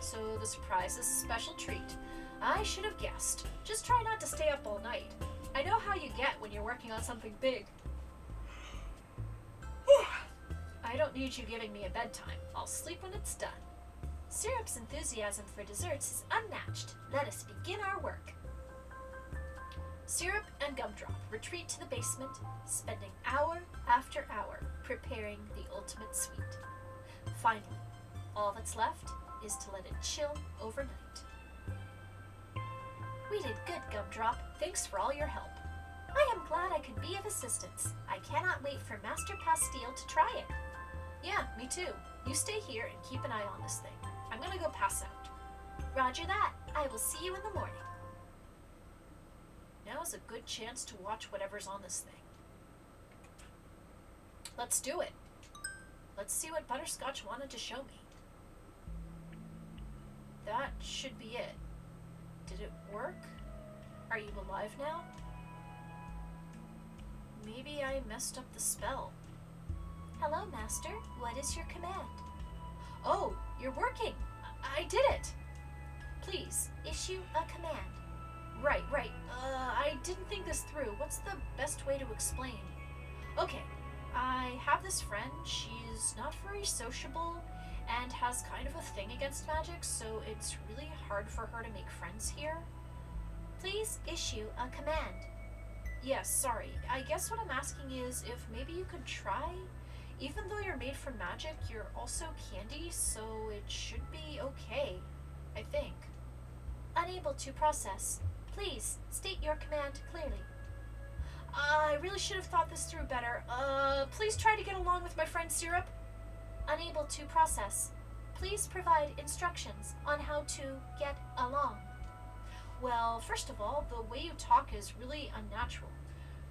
So the surprise is a special treat. I should have guessed. Just try not to stay up all night. I know how you get when you're working on something big. I don't need you giving me a bedtime. I'll sleep when it's done. Syrup's enthusiasm for desserts is unmatched. Let us begin our work. Syrup and Gumdrop retreat to the basement, spending hour after hour preparing the ultimate sweet. Finally, all that's left is to let it chill overnight. We did good, Gumdrop. Thanks for all your help. I am glad I could be of assistance. I cannot wait for Master Pastille to try it. Yeah, me too. You stay here and keep an eye on this thing. I'm gonna go pass out. Roger that. I will see you in the morning. Now is a good chance to watch whatever's on this thing. Let's do it. Let's see what Butterscotch wanted to show me. That should be it. Did it work? Are you alive now? Maybe I messed up the spell. Hello, Master. What is your command? Oh, you're working. I did it. Please, issue a command. Right. I didn't think this through. What's the best way to explain? Okay, I have this friend. She's not very sociable and has kind of a thing against magic, so it's really hard for her to make friends here. Please issue a command. Yes, sorry. I guess what I'm asking is if maybe you could try. Even though you're made from magic, you're also candy, so it should be okay, I think. Unable to process. Please state your command clearly. I really should have thought this through better. Please try to get along with my friend Syrup. Unable to process. Please provide instructions on how to get along. Well, first of all, the way you talk is really unnatural.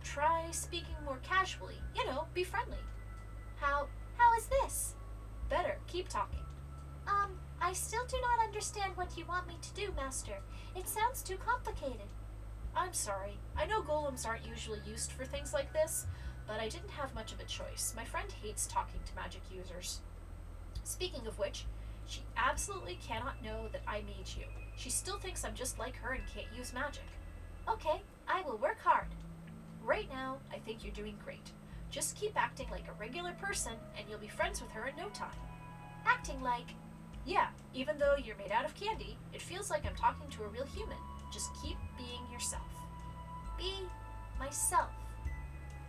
Try speaking more casually. Be friendly. How is this? Better, keep talking. I still do not understand what you want me to do, Master. It sounds too complicated. I'm sorry. I know golems aren't usually used for things like this, but I didn't have much of a choice. My friend hates talking to magic users. Speaking of which, she absolutely cannot know that I made you. She still thinks I'm just like her and can't use magic. Okay, I will work hard. Right now, I think you're doing great. Just keep acting like a regular person and you'll be friends with her in no time. Acting like... Yeah, even though you're made out of candy, it feels like I'm talking to a real human. Just keep being yourself. Be myself.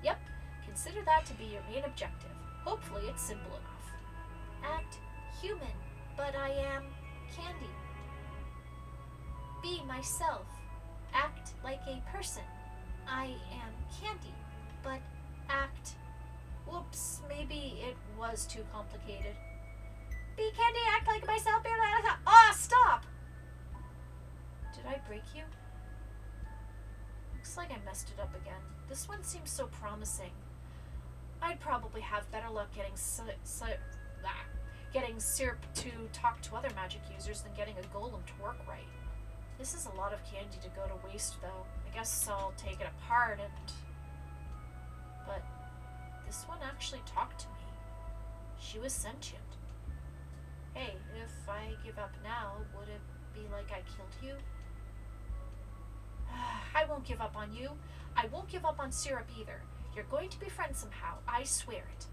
Yep, consider that to be your main objective. Hopefully it's simple enough. Act human, but I am candy. Be myself. Act like a person. I am candy, but act... Whoops, maybe it was too complicated. Be candy, act like myself, be like... Stop! Did I break you? Looks like I messed it up again. This one seems so promising. I'd probably have better luck getting Syrup to talk to other magic users than getting a golem to work right. This is a lot of candy to go to waste, though. I guess I'll take it apart and... But this one actually talked to me. She was sentient. Hey, if I give up now, would it be like I killed you? I won't give up on you. I won't give up on Syrup either. You're going to be friends somehow. I swear it. ...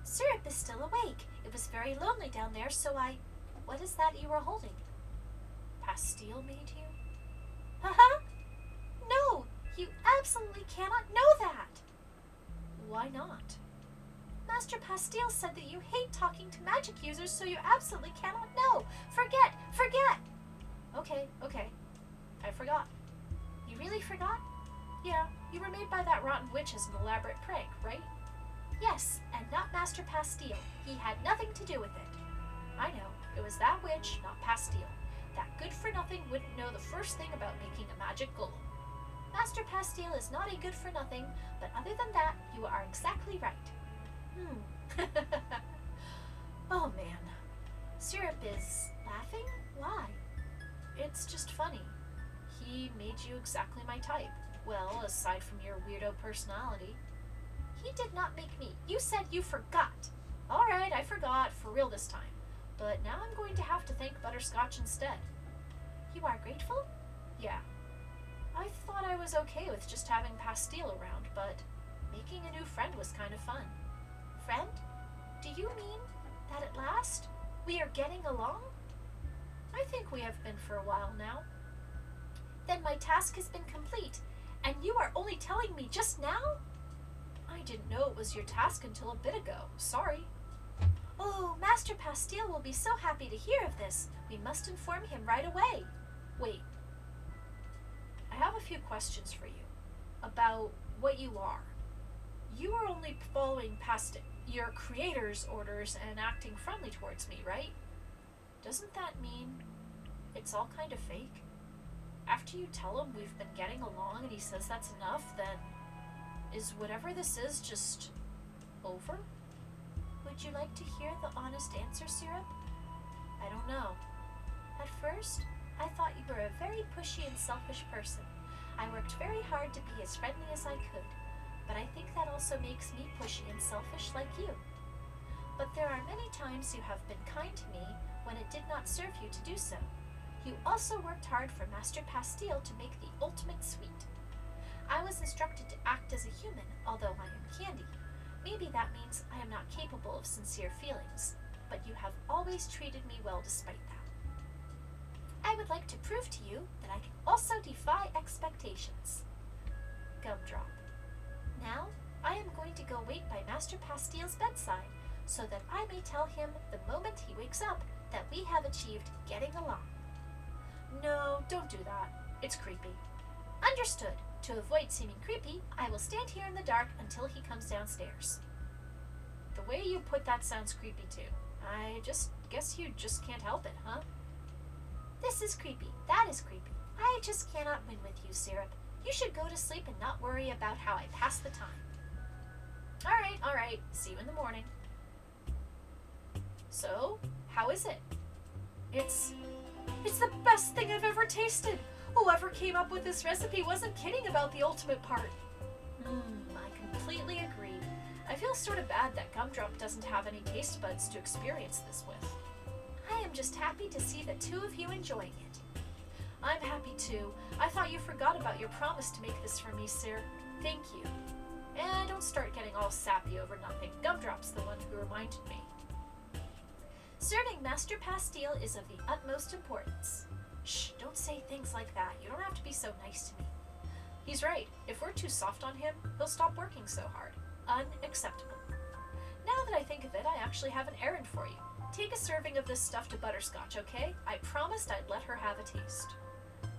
Syrup is still awake. It was very lonely down there, so I... What is that you were holding? Pastille made you? Haha! No! You absolutely cannot know that! Why not? Master Pastille said that you hate talking to magic users, so you absolutely cannot know. Forget! Okay. I forgot. You really forgot? Yeah, you were made by that rotten witch as an elaborate prank, right? Yes, and not Master Pastille. He had nothing to do with it. I know. It was that witch, not Pastille. That good-for-nothing wouldn't know the first thing about making a magic golem. Master Pastille is not a good-for-nothing, but other than that, you are exactly right. Oh man. Syrup is laughing? Why? It's just funny. He made you exactly my type. Well, aside from your weirdo personality. He did not make me. You said you forgot. Alright, I forgot, for real this time. But now I'm going to have to thank Butterscotch instead. You are grateful? Yeah. I thought I was okay with just having Pastille around, but making a new friend was kind of fun. friend? Do you mean that at last we are getting along? I think we have been for a while now. Then my task has been complete, and you are only telling me just now? I didn't know it was your task until a bit ago. Sorry. Oh, Master Pastille will be so happy to hear of this. We must inform him right away. Wait. I have a few questions for you about what you are. You are only following past your creator's orders and acting friendly towards me, right? Doesn't that mean it's all kind of fake? After you tell him we've been getting along and he says that's enough, then is whatever this is just over? Would you like to hear the honest answer, Syrup? I don't know. At first, I thought you were a very pushy and selfish person. I worked very hard to be as friendly as I could, but I think that also makes me pushy and selfish like you. But there are many times you have been kind to me when it did not serve you to do so. You also worked hard for Master Pastille to make the ultimate sweet. I was instructed to act as a human, although I am candy. Maybe that means I am not capable of sincere feelings, but you have always treated me well despite that. I would like to prove to you that I can also defy expectations. Gumdrop. Now, I am going to go wait by Master Pastille's bedside, so that I may tell him the moment he wakes up that we have achieved getting along. No, don't do that. It's creepy. Understood. To avoid seeming creepy, I will stand here in the dark until he comes downstairs. The way you put that sounds creepy too. I just guess you just can't help it, huh? This is creepy. That is creepy. I just cannot win with you, Syrup. You should go to sleep and not worry about how I pass the time. All right. See you in the morning. So, how is it? It's the best thing I've ever tasted. Whoever came up with this recipe wasn't kidding about the ultimate part. I completely agree. I feel sort of bad that Gumdrop doesn't have any taste buds to experience this with. I am just happy to see the two of you enjoying it. I'm happy too. I thought you forgot about your promise to make this for me, sir. Thank you. And don't start getting all sappy over nothing. Gumdrop's the one who reminded me. Serving Master Pastille is of the utmost importance. Shh, don't say things like that. You don't have to be so nice to me. He's right. If we're too soft on him, he'll stop working so hard. Unacceptable. Now that I think of it, I actually have an errand for you. Take a serving of this stuff to Butterscotch, okay? I promised I'd let her have a taste.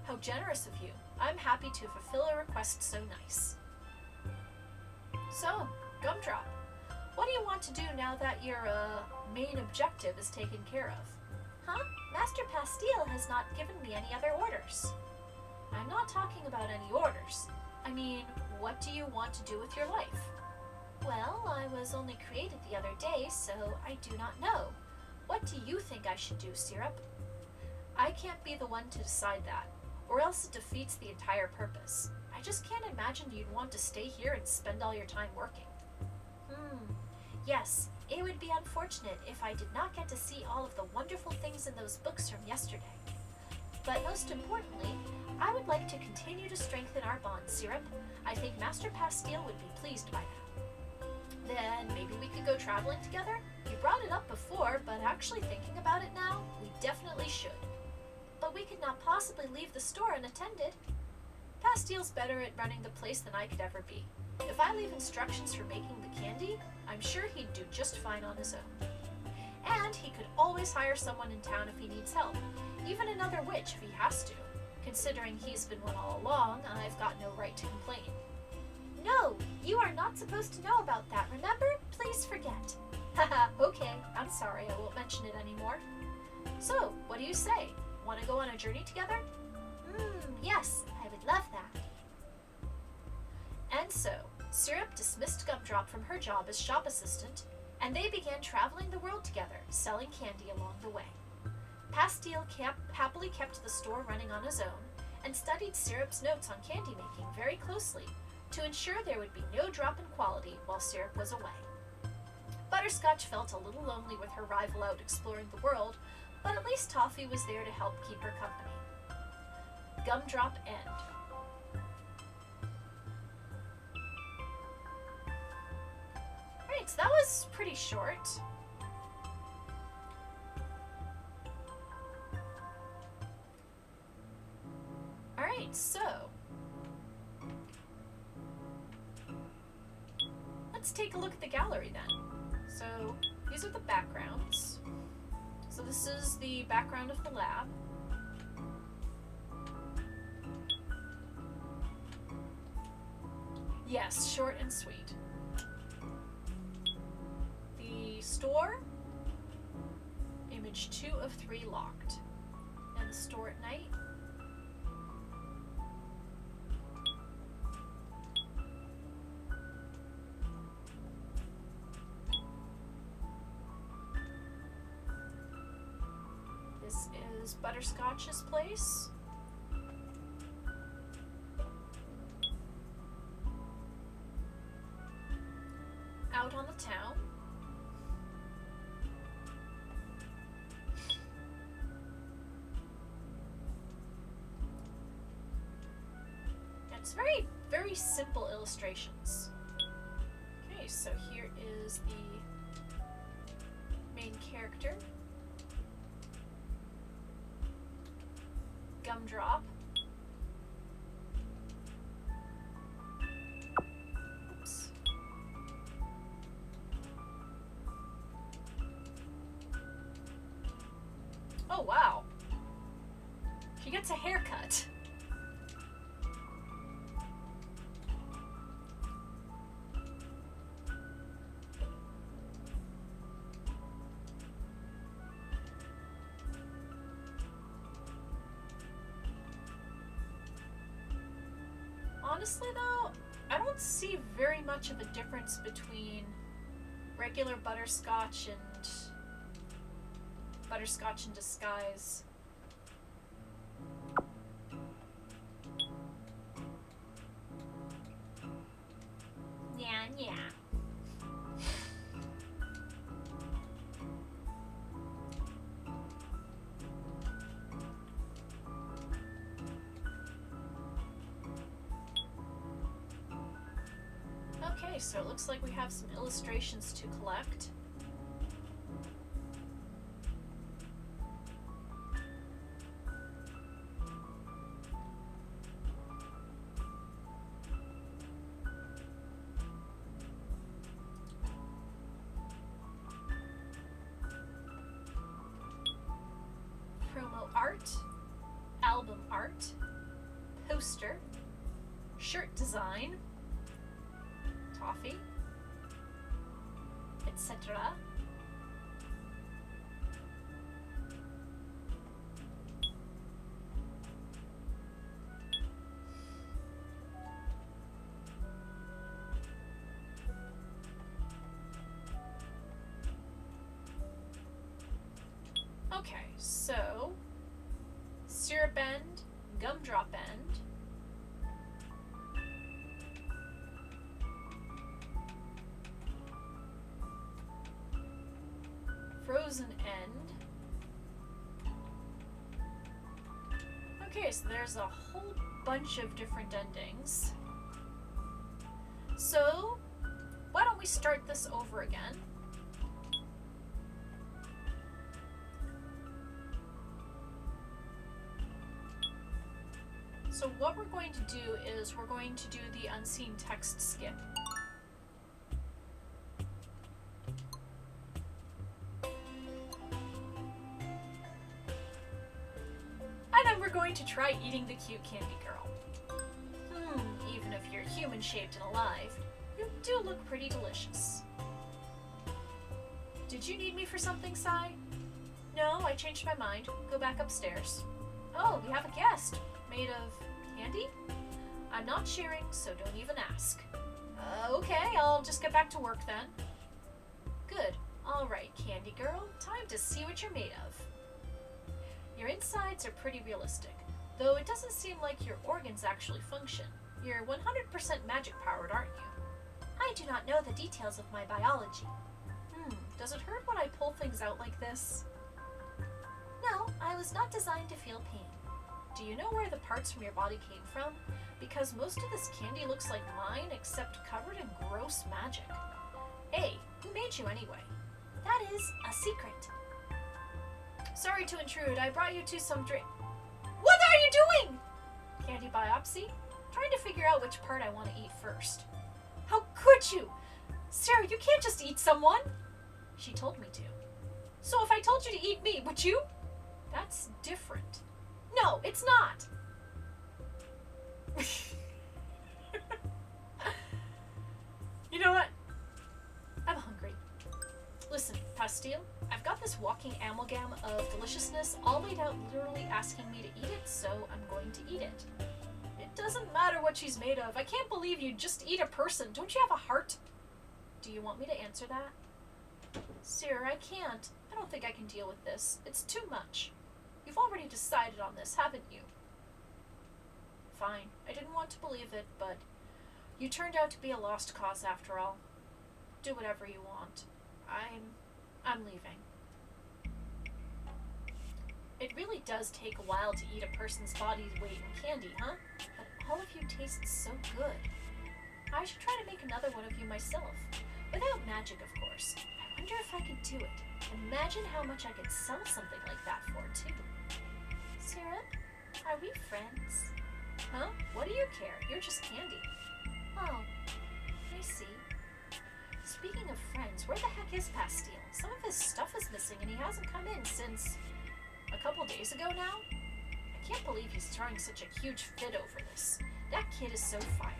How generous of you. I'm happy to fulfill a request so nice. So, Gumdrop, what do you want to do now that your main objective is taken care of? Huh? Master Pastille has not given me any other orders. I'm not talking about any orders. I mean, what do you want to do with your life? Well, I was only created the other day, so I do not know. What do you think I should do, Syrup? I can't be the one to decide that, or else it defeats the entire purpose. I just can't imagine you'd want to stay here and spend all your time working. Yes, it would be unfortunate if I did not get to see all of the wonderful things in those books from yesterday. But most importantly, I would like to continue to strengthen our bond, Syrup. I think Master Pastille would be pleased by that. Then maybe we could go traveling together? You brought it up before, but actually thinking about it now, we definitely should. But we could not possibly leave the store unattended. Pastille's better at running the place than I could ever be. If I leave instructions for making the candy, I'm sure he'd do just fine on his own. And he could always hire someone in town if he needs help, even another witch if he has to. Considering he's been one all along, I've got no right to complain. No, you are not supposed to know about that, remember? Please forget. Haha, okay, I'm sorry, I won't mention it anymore. So, what do you say? Want to go on a journey together? Yes, I would love that. And so, Syrup dismissed Gumdrop from her job as shop assistant, and they began traveling the world together, selling candy along the way. Pastille happily kept the store running on his own, and studied Syrup's notes on candy making very closely to ensure there would be no drop in quality while Syrup was away. Butterscotch felt a little lonely with her rival out exploring the world, but at least Toffee was there to help keep her company. Gumdrop End. Alright, Alright, so that was pretty short. Alright, so let's take a look at the gallery then. So these are the backgrounds. So this is the background of the lab. Yes, short and sweet. The store, image 2 of 3 locked. And the store at night. This is Butterscotch's place. Out on the town. It's very, very simple illustrations. Okay, so here is the main character. Gumdrop. Oops. Oh, wow. She gets a haircut. Honestly though, I don't see very much of a difference between regular Butterscotch and Butterscotch in Disguise. Yeah, yeah. Okay, so it looks like we have some illustrations to collect. Promo art, album art, poster, shirt design, toffee, etc. Okay, so syrup end, gumdrop end. Frozen end. Okay, so there's a whole bunch of different endings. So, why don't we start this over again? So what we're going to do is we're going to do the unseen text skip. And then we're going to try eating the cute candy girl. Even if you're human-shaped and alive, you do look pretty delicious. Did you need me for something, Sai? No, I changed my mind. Go back upstairs. Oh, we have a guest. Made of candy? I'm not sharing, so don't even ask. Okay, I'll just get back to work then. Good. Alright, candy girl. Time to see what you're made of. Your insides are pretty realistic, though it doesn't seem like your organs actually function. You're 100% magic powered, aren't you? I do not know the details of my biology. Does it hurt when I pull things out like this? No, I was not designed to feel pain. Do you know where the parts from your body came from? Because most of this candy looks like mine, except covered in gross magic. Hey, Who made you anyway? That is a secret. Sorry to intrude. I brought you to some drink. What are you doing? Candy biopsy? Trying to figure out which part I want to eat first. How could you? Sarah, you can't just eat someone. She told me to. So if I told you to eat me, would you? That's different. No, it's not. You know what? I'm hungry. Listen, Pastille, I've got this walking amalgam of deliciousness all laid out literally asking me to eat it, so I'm going to eat it. It doesn't matter what she's made of. I can't believe you just eat a person. Don't you have a heart? Do you want me to answer that? Sir, I can't. I don't think I can deal with this. It's too much. You've already decided on this, haven't you? Fine. I didn't want to believe it, but you turned out to be a lost cause after all. Do whatever you want. I'm leaving. It really does take a while to eat a person's body's weight in candy, huh? But all of you taste so good. I should try to make another one of you myself. Without magic, of course. I wonder if I could do it. Imagine how much I could sell something like that for, too. Syrup, are we friends? Huh? What do you care? You're just candy. Oh, I see. Speaking of friends, where the heck is Pastille? Some of his stuff is missing and he hasn't come in since a couple days ago now? I can't believe he's throwing such a huge fit over this. That kid is so fired.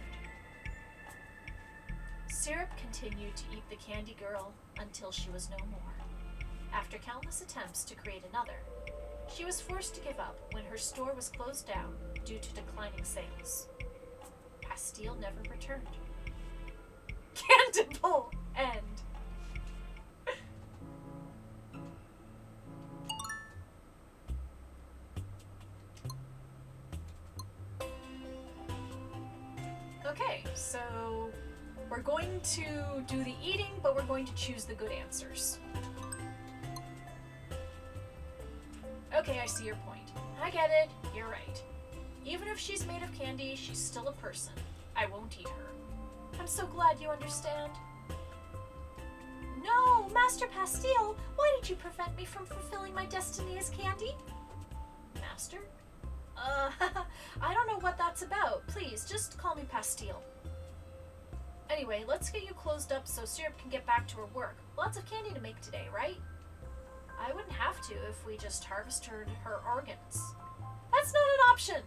Syrup continued to eat the candy girl until she was no more. After countless attempts to create another, she was forced to give up when her store was closed down due to declining sales. Pastille never returned. Candible end. Okay, so we're going to do the eating, but we're going to choose the good answers. Okay, I see your point. I get it. You're right. Even if she's made of candy, she's still a person. I won't eat her. I'm so glad you understand. No, Master Pastille, why did you prevent me from fulfilling my destiny as candy? Master? I don't know what that's about. Please, just call me Pastille. Anyway, let's get you closed up so Syrup can get back to her work. Lots of candy to make today, right? I wouldn't have to if we just harvested her organs. That's not an option!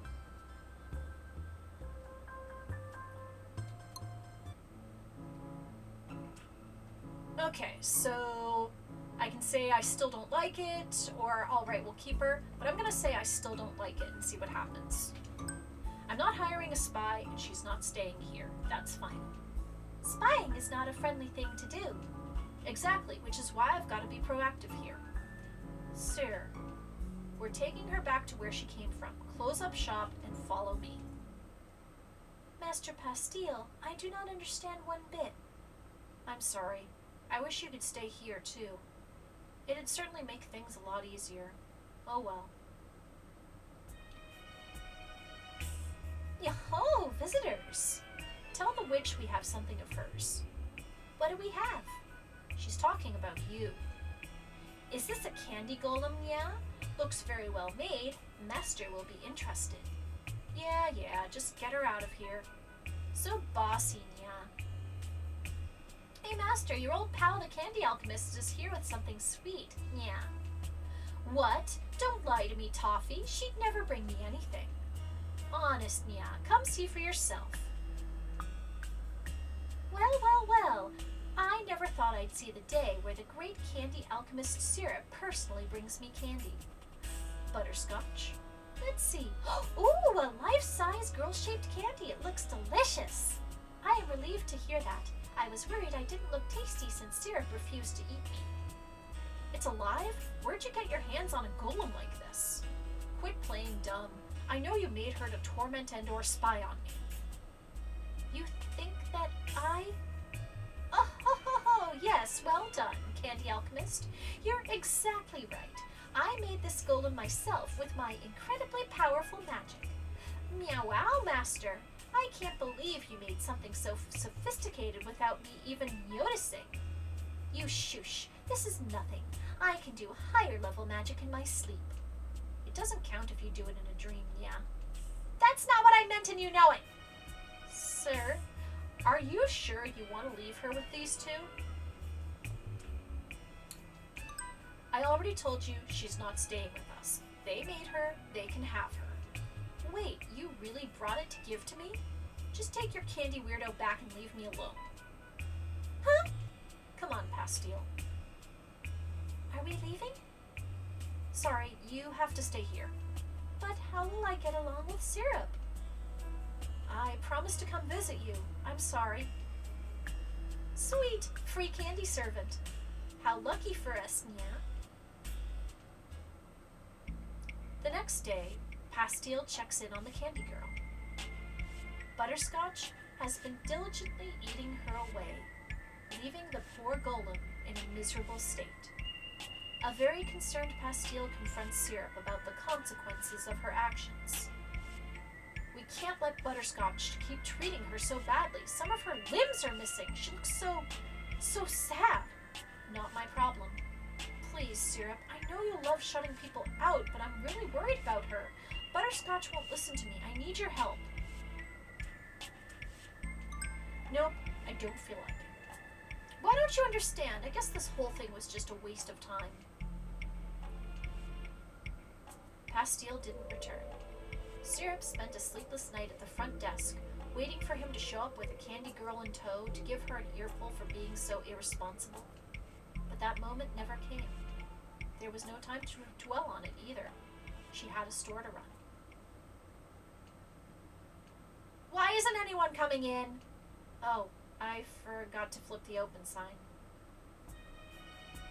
Okay, so I can say I still don't like it, or alright, we'll keep her, but I'm gonna say I still don't like it and see what happens. I'm not hiring a spy, and she's not staying here. That's fine. Spying is not a friendly thing to do. Exactly, which is why I've got to be proactive here. Sir, we're taking her back to where she came from. Close up shop and follow me. Master Pastille, I do not understand one bit. I'm sorry. I wish you could stay here, too. It'd certainly make things a lot easier. Oh well. Yo-ho, visitors! Tell the witch we have something of hers. What do we have? She's talking about you. Is this a candy golem, yeah? Looks very well made. Master will be interested. Yeah, just get her out of here. So bossy, yeah. Hey, Master, your old pal the candy alchemist is here with something sweet, yeah. What? Don't lie to me, Toffee. She'd never bring me anything. Honest, Nya, come see for yourself. Well. I never thought I'd see the day where the great candy alchemist Syrup personally brings me candy. Butterscotch. Let's see. Ooh, a life-size girl-shaped candy. It looks delicious. I am relieved to hear that. I was worried I didn't look tasty since Syrup refused to eat me. It's alive? Where'd you get your hands on a golem like this? Quit playing dumb. I know you made her to torment and or spy on me. You think that I... Oh, yes, well done, Candy Alchemist. You're exactly right. I made this golem myself with my incredibly powerful magic. Meow wow, Master. I can't believe you made something so sophisticated without me even noticing. You shush. This is nothing. I can do higher level magic in my sleep. It doesn't count if you do it in a dream, yeah. That's not what I meant and you know it. Sir, are you sure you want to leave her with these two? I already told you she's not staying with us. They made her, they can have her. Wait, you really brought it to give to me? Just take your candy weirdo back and leave me alone. Huh? Come on, Pastille. Are we leaving? Sorry, you have to stay here. But how will I get along with Syrup? I promised to come visit you. I'm sorry. Sweet, free candy servant. How lucky for us, Nya. The next day, Pastille checks in on the candy girl. Butterscotch has been diligently eating her away, leaving the poor golem in a miserable state. A very concerned Pastille confronts Syrup about the consequences of her actions. We can't let Butterscotch keep treating her so badly. Some of her limbs are missing. She looks so sad. Not my problem. Please, Syrup, I know you love shutting people out, but I'm really worried about her. Butterscotch won't listen to me. I need your help. Nope, I don't feel like it. Why don't you understand? I guess this whole thing was just a waste of time. Pastille didn't return. Syrup spent a sleepless night at the front desk, waiting for him to show up with a candy girl in tow to give her an earful for being so irresponsible. But that moment never came. There was no time to dwell on it either. She had a store to run. Why isn't anyone coming in? Oh, I forgot to flip the open sign.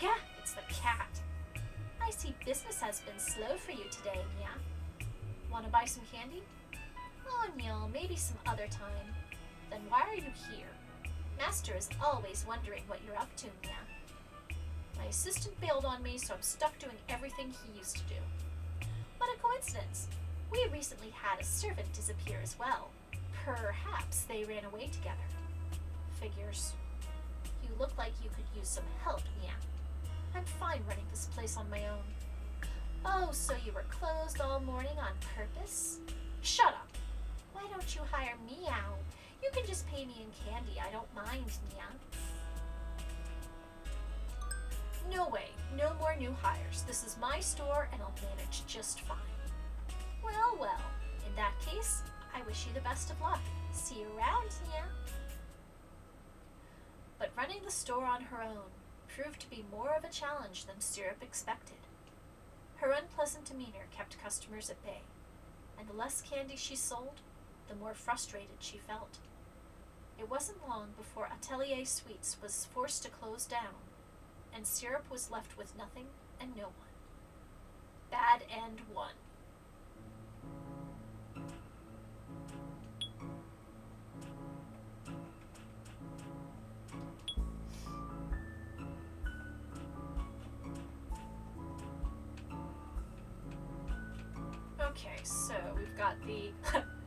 Gah, it's the cat. I see business has been slow for you today, Nya. Want to buy some candy? Oh, no, maybe some other time. Then why are you here? Master is always wondering what you're up to, Nya. My assistant bailed on me, so I'm stuck doing everything he used to do. What a coincidence. We recently had a servant disappear as well. Perhaps they ran away together. Figures. You look like you could use some help, Nya. I'm fine running this place on my own. Oh, so you were closed all morning on purpose? Shut up. Why don't you hire me out? You can just pay me in candy. I don't mind, Nya. No way. No more new hires. This is my store and I'll manage just fine. Well, well. In that case, I wish you the best of luck. See you around, Nya. But running the store on her own proved to be more of a challenge than Syrup expected. Her unpleasant demeanor kept customers at bay, and the less candy she sold, the more frustrated she felt. It wasn't long before Atelier Sweets was forced to close down, and Syrup was left with nothing and no one. Bad End 1. Okay, so we've got the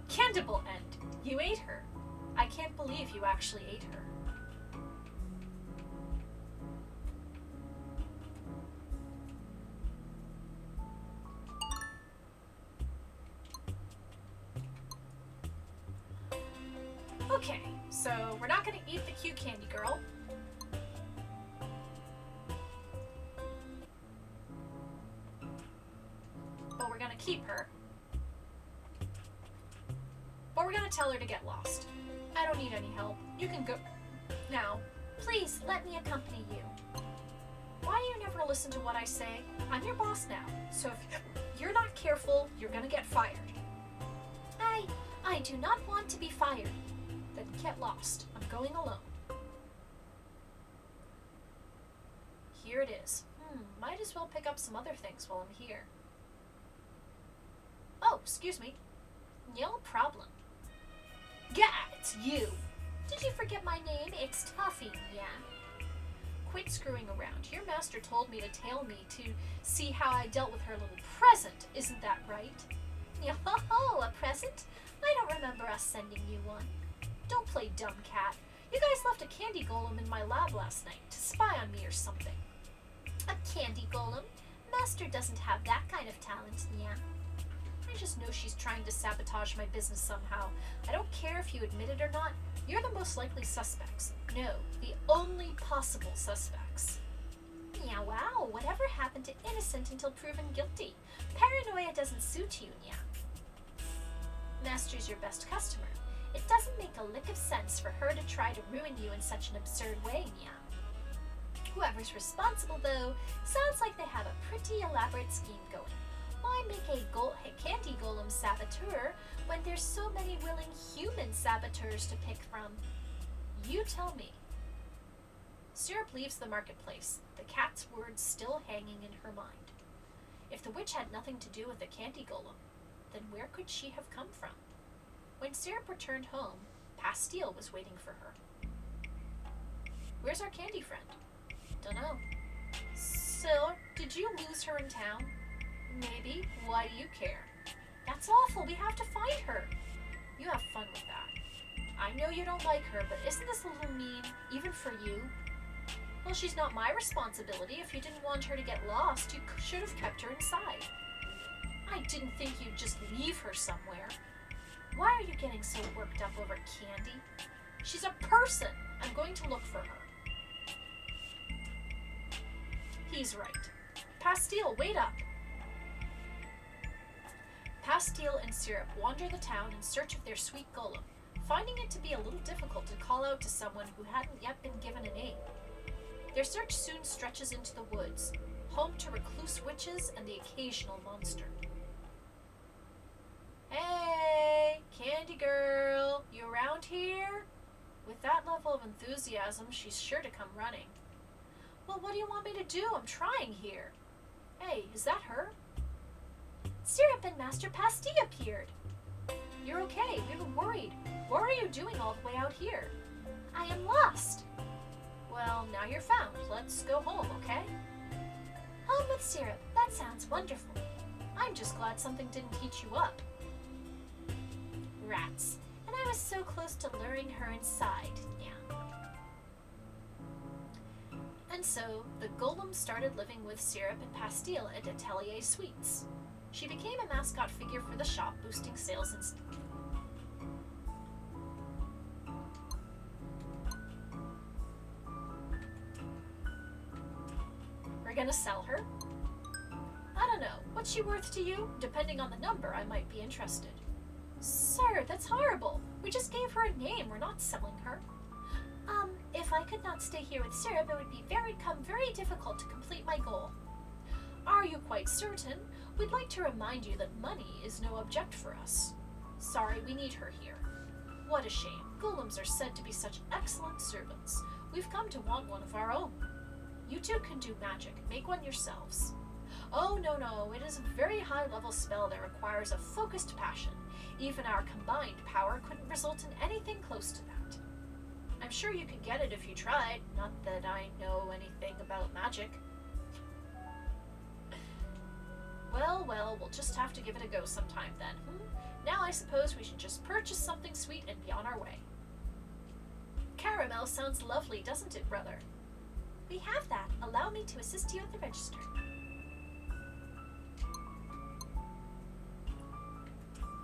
Candible End. You ate her. I can't believe you actually ate her. Okay, so we're not going to eat the cute candy girl. But we're going to keep her. But we're going to tell her to get lost. I don't need any help. You can go now. Please, let me accompany you. Why do you never listen to what I say? I'm your boss now, so if you're not careful, you're going to get fired. I do not want to be fired. Then get lost. I'm going alone. Here it is. Might as well pick up some other things while I'm here. Oh, excuse me. No problem. Gah, it's you. Did you forget my name? It's Tuffy, yeah? Quit screwing around. Your master told me to tail me to see how I dealt with her little present. Isn't that right? Yo-ho-ho, a present? I don't remember us sending you one. Don't play dumb cat. You guys left a candy golem in my lab last night to spy on me or something. A candy golem? Master doesn't have that kind of talent, yeah. I just know she's trying to sabotage my business somehow. I don't care if you admit it or not. You're the most likely suspects. No, the only possible suspects. Yeah, wow, whatever happened to innocent until proven guilty? Paranoia doesn't suit you, yeah. Master's your best customer. It doesn't make a lick of sense for her to try to ruin you in such an absurd way, yeah. Whoever's responsible, though, sounds like they have a pretty elaborate scheme going. Why make a candy golem saboteur when there's so many willing human saboteurs to pick from? You tell me. Syrup leaves the marketplace, the cat's words still hanging in her mind. If the witch had nothing to do with the candy golem, then where could she have come from? When Syrup returned home, Pastille was waiting for her. Where's our candy friend? Dunno. So, did you lose her in town? Maybe. Why do you care? That's awful. We have to find her. You have fun with that. I know you don't like her, but isn't this a little mean, even for you? Well, she's not my responsibility. If you didn't want her to get lost, you should have kept her inside. I didn't think you'd just leave her somewhere. Why are you getting so worked up over candy? She's a person. I'm going to look for her. He's right. Pastille, wait up. Pastille and Syrup wander the town in search of their sweet golem, finding it to be a little difficult to call out to someone who hadn't yet been given a name. Their search soon stretches into the woods, home to recluse witches and the occasional monster. Hey, Candy Girl, you around here? With that level of enthusiasm, she's sure to come running. Well, what do you want me to do? I'm trying here. Hey, is that her? Syrup and Master Pastille appeared. You're okay. We were worried. What are you doing all the way out here? I am lost. Well, now you're found. Let's go home, okay? Home with Syrup. That sounds wonderful. I'm just glad something didn't heat you up. Rats. And I was so close to luring her inside. Yeah. And so, the golem started living with Syrup and Pastille at Atelier Sweets. She became a mascot figure for the shop, boosting sales instantly. We're gonna sell her? I don't know. What's she worth to you? Depending on the number, I might be interested. Sir, that's horrible. We just gave her a name. We're not selling her. If I could not stay here with Syrup, it would become very difficult to complete my goal. Are you quite certain? We'd like to remind you that money is no object for us. Sorry, we need her here. What a shame. Golems are said to be such excellent servants. We've come to want one of our own. You two can do magic. Make one yourselves. Oh, no. It is a very high-level spell that requires a focused passion. Even our combined power couldn't result in anything close to that. I'm sure you could get it if you tried. Not that I know anything about magic. Well, we'll just have to give it a go sometime then. Now I suppose we should just purchase something sweet and be on our way. Caramel sounds lovely, doesn't it, brother? We have that. Allow me to assist you at the register.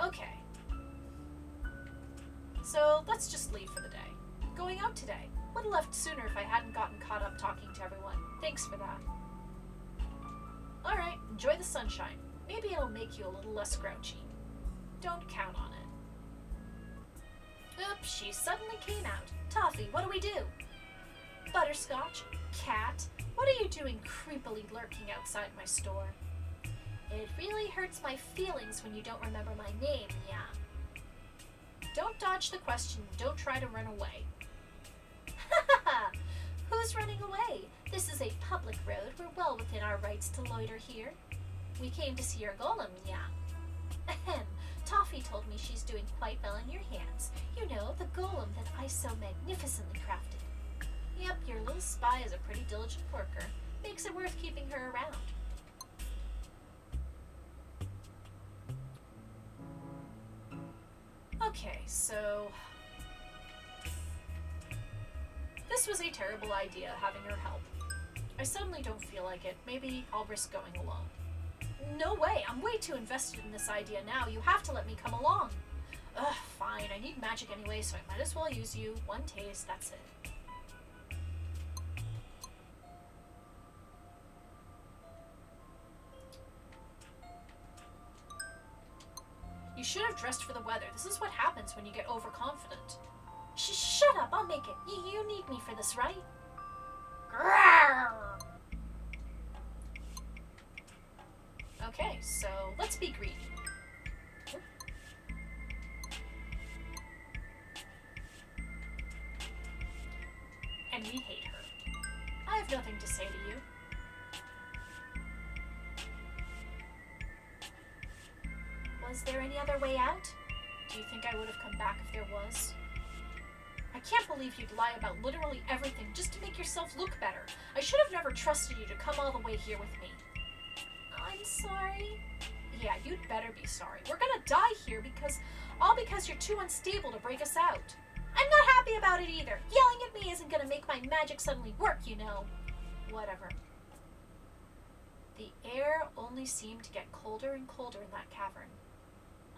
Okay. So, let's just leave for the day. Going out today. Would have left sooner if I hadn't gotten caught up talking to everyone. Thanks for that. Alright, enjoy the sunshine. Maybe it'll make you a little less grouchy. Don't count on it. Oops, she suddenly came out. Toffee, what do we do? Butterscotch? Cat? What are you doing creepily lurking outside my store? It really hurts my feelings when you don't remember my name, yeah. Don't dodge the question. Don't try to run away. Who's running away? This is a public road. We're well within our rights to loiter here. We came to see your golem, yeah. Ahem. Toffee told me she's doing quite well in your hands. You know, the golem that I so magnificently crafted. Yep, your little spy is a pretty diligent worker. Makes it worth keeping her around. Okay, so This was a terrible idea, having her help. I suddenly don't feel like it. Maybe I'll risk going alone. No way, I'm way too invested in this idea now. You have to let me come along. Ugh, fine, I need magic anyway, so I might as well use you. One taste, that's it. You should have dressed for the weather. This is what happens when you get overconfident. Shut up, I'll make it. You need me for this, right? Grrr! Okay, so let's be greedy. And we hate her. I have nothing to say to you. Was there any other way out? Do you think I would have come back if there was? I can't believe you'd lie about literally everything just to make yourself look better. I should have never trusted you to come all the way here with me. I'm sorry. Yeah, you'd better be sorry. We're gonna die here all because you're too unstable to break us out. I'm not happy about it either. Yelling at me isn't gonna make my magic suddenly work, you know. Whatever. The air only seemed to get colder and colder in that cavern.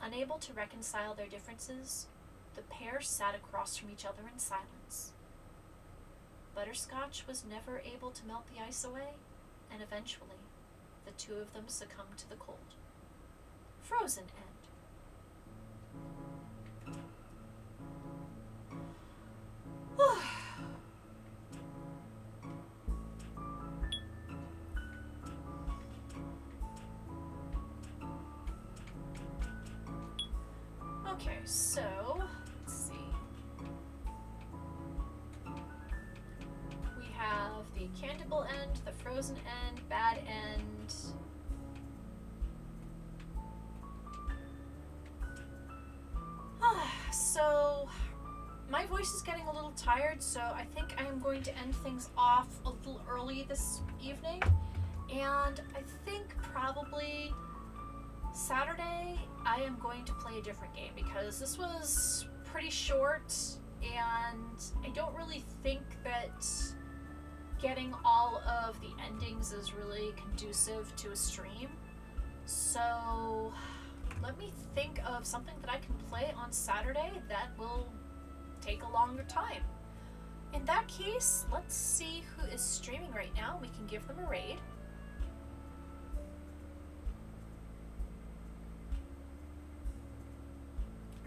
Unable to reconcile their differences, the pair sat across from each other in silence. Butterscotch was never able to melt the ice away, and eventually, the two of them succumbed to the cold. Frozen end. Okay, so let's see. We have the Candible end, the Frozen end, Bad end. So my voice is getting a little tired, so I think I am going to end things off a little early this evening. And I think probably Saturday I am going to play a different game because this was pretty short and I don't really think that getting all of the endings is really conducive to a stream. So let me think of something that I can play on Saturday that will take a longer time. In that case, let's see who is streaming right now. We can give them a raid.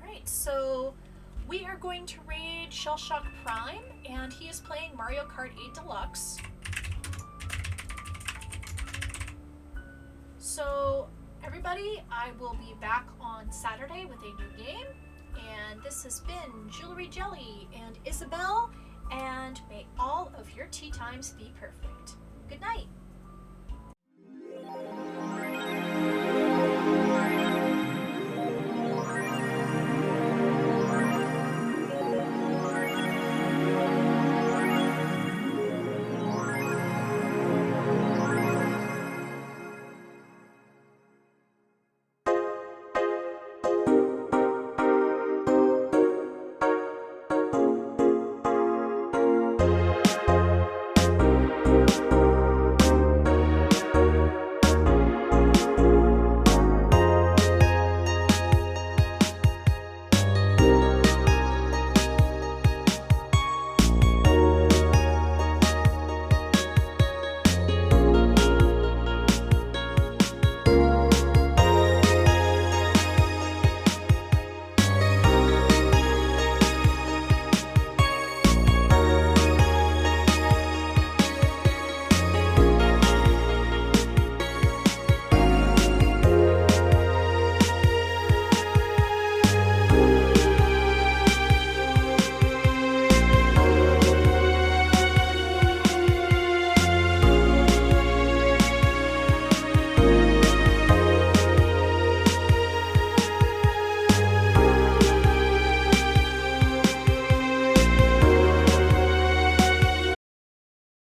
Great, so we are going to raid Shellshock Prime, and he is playing Mario Kart 8 Deluxe. So everybody, I will be back on Saturday with a new game, and this has been Jewelry Jelly and Isabelle, and may all of your tea times be perfect. Good night.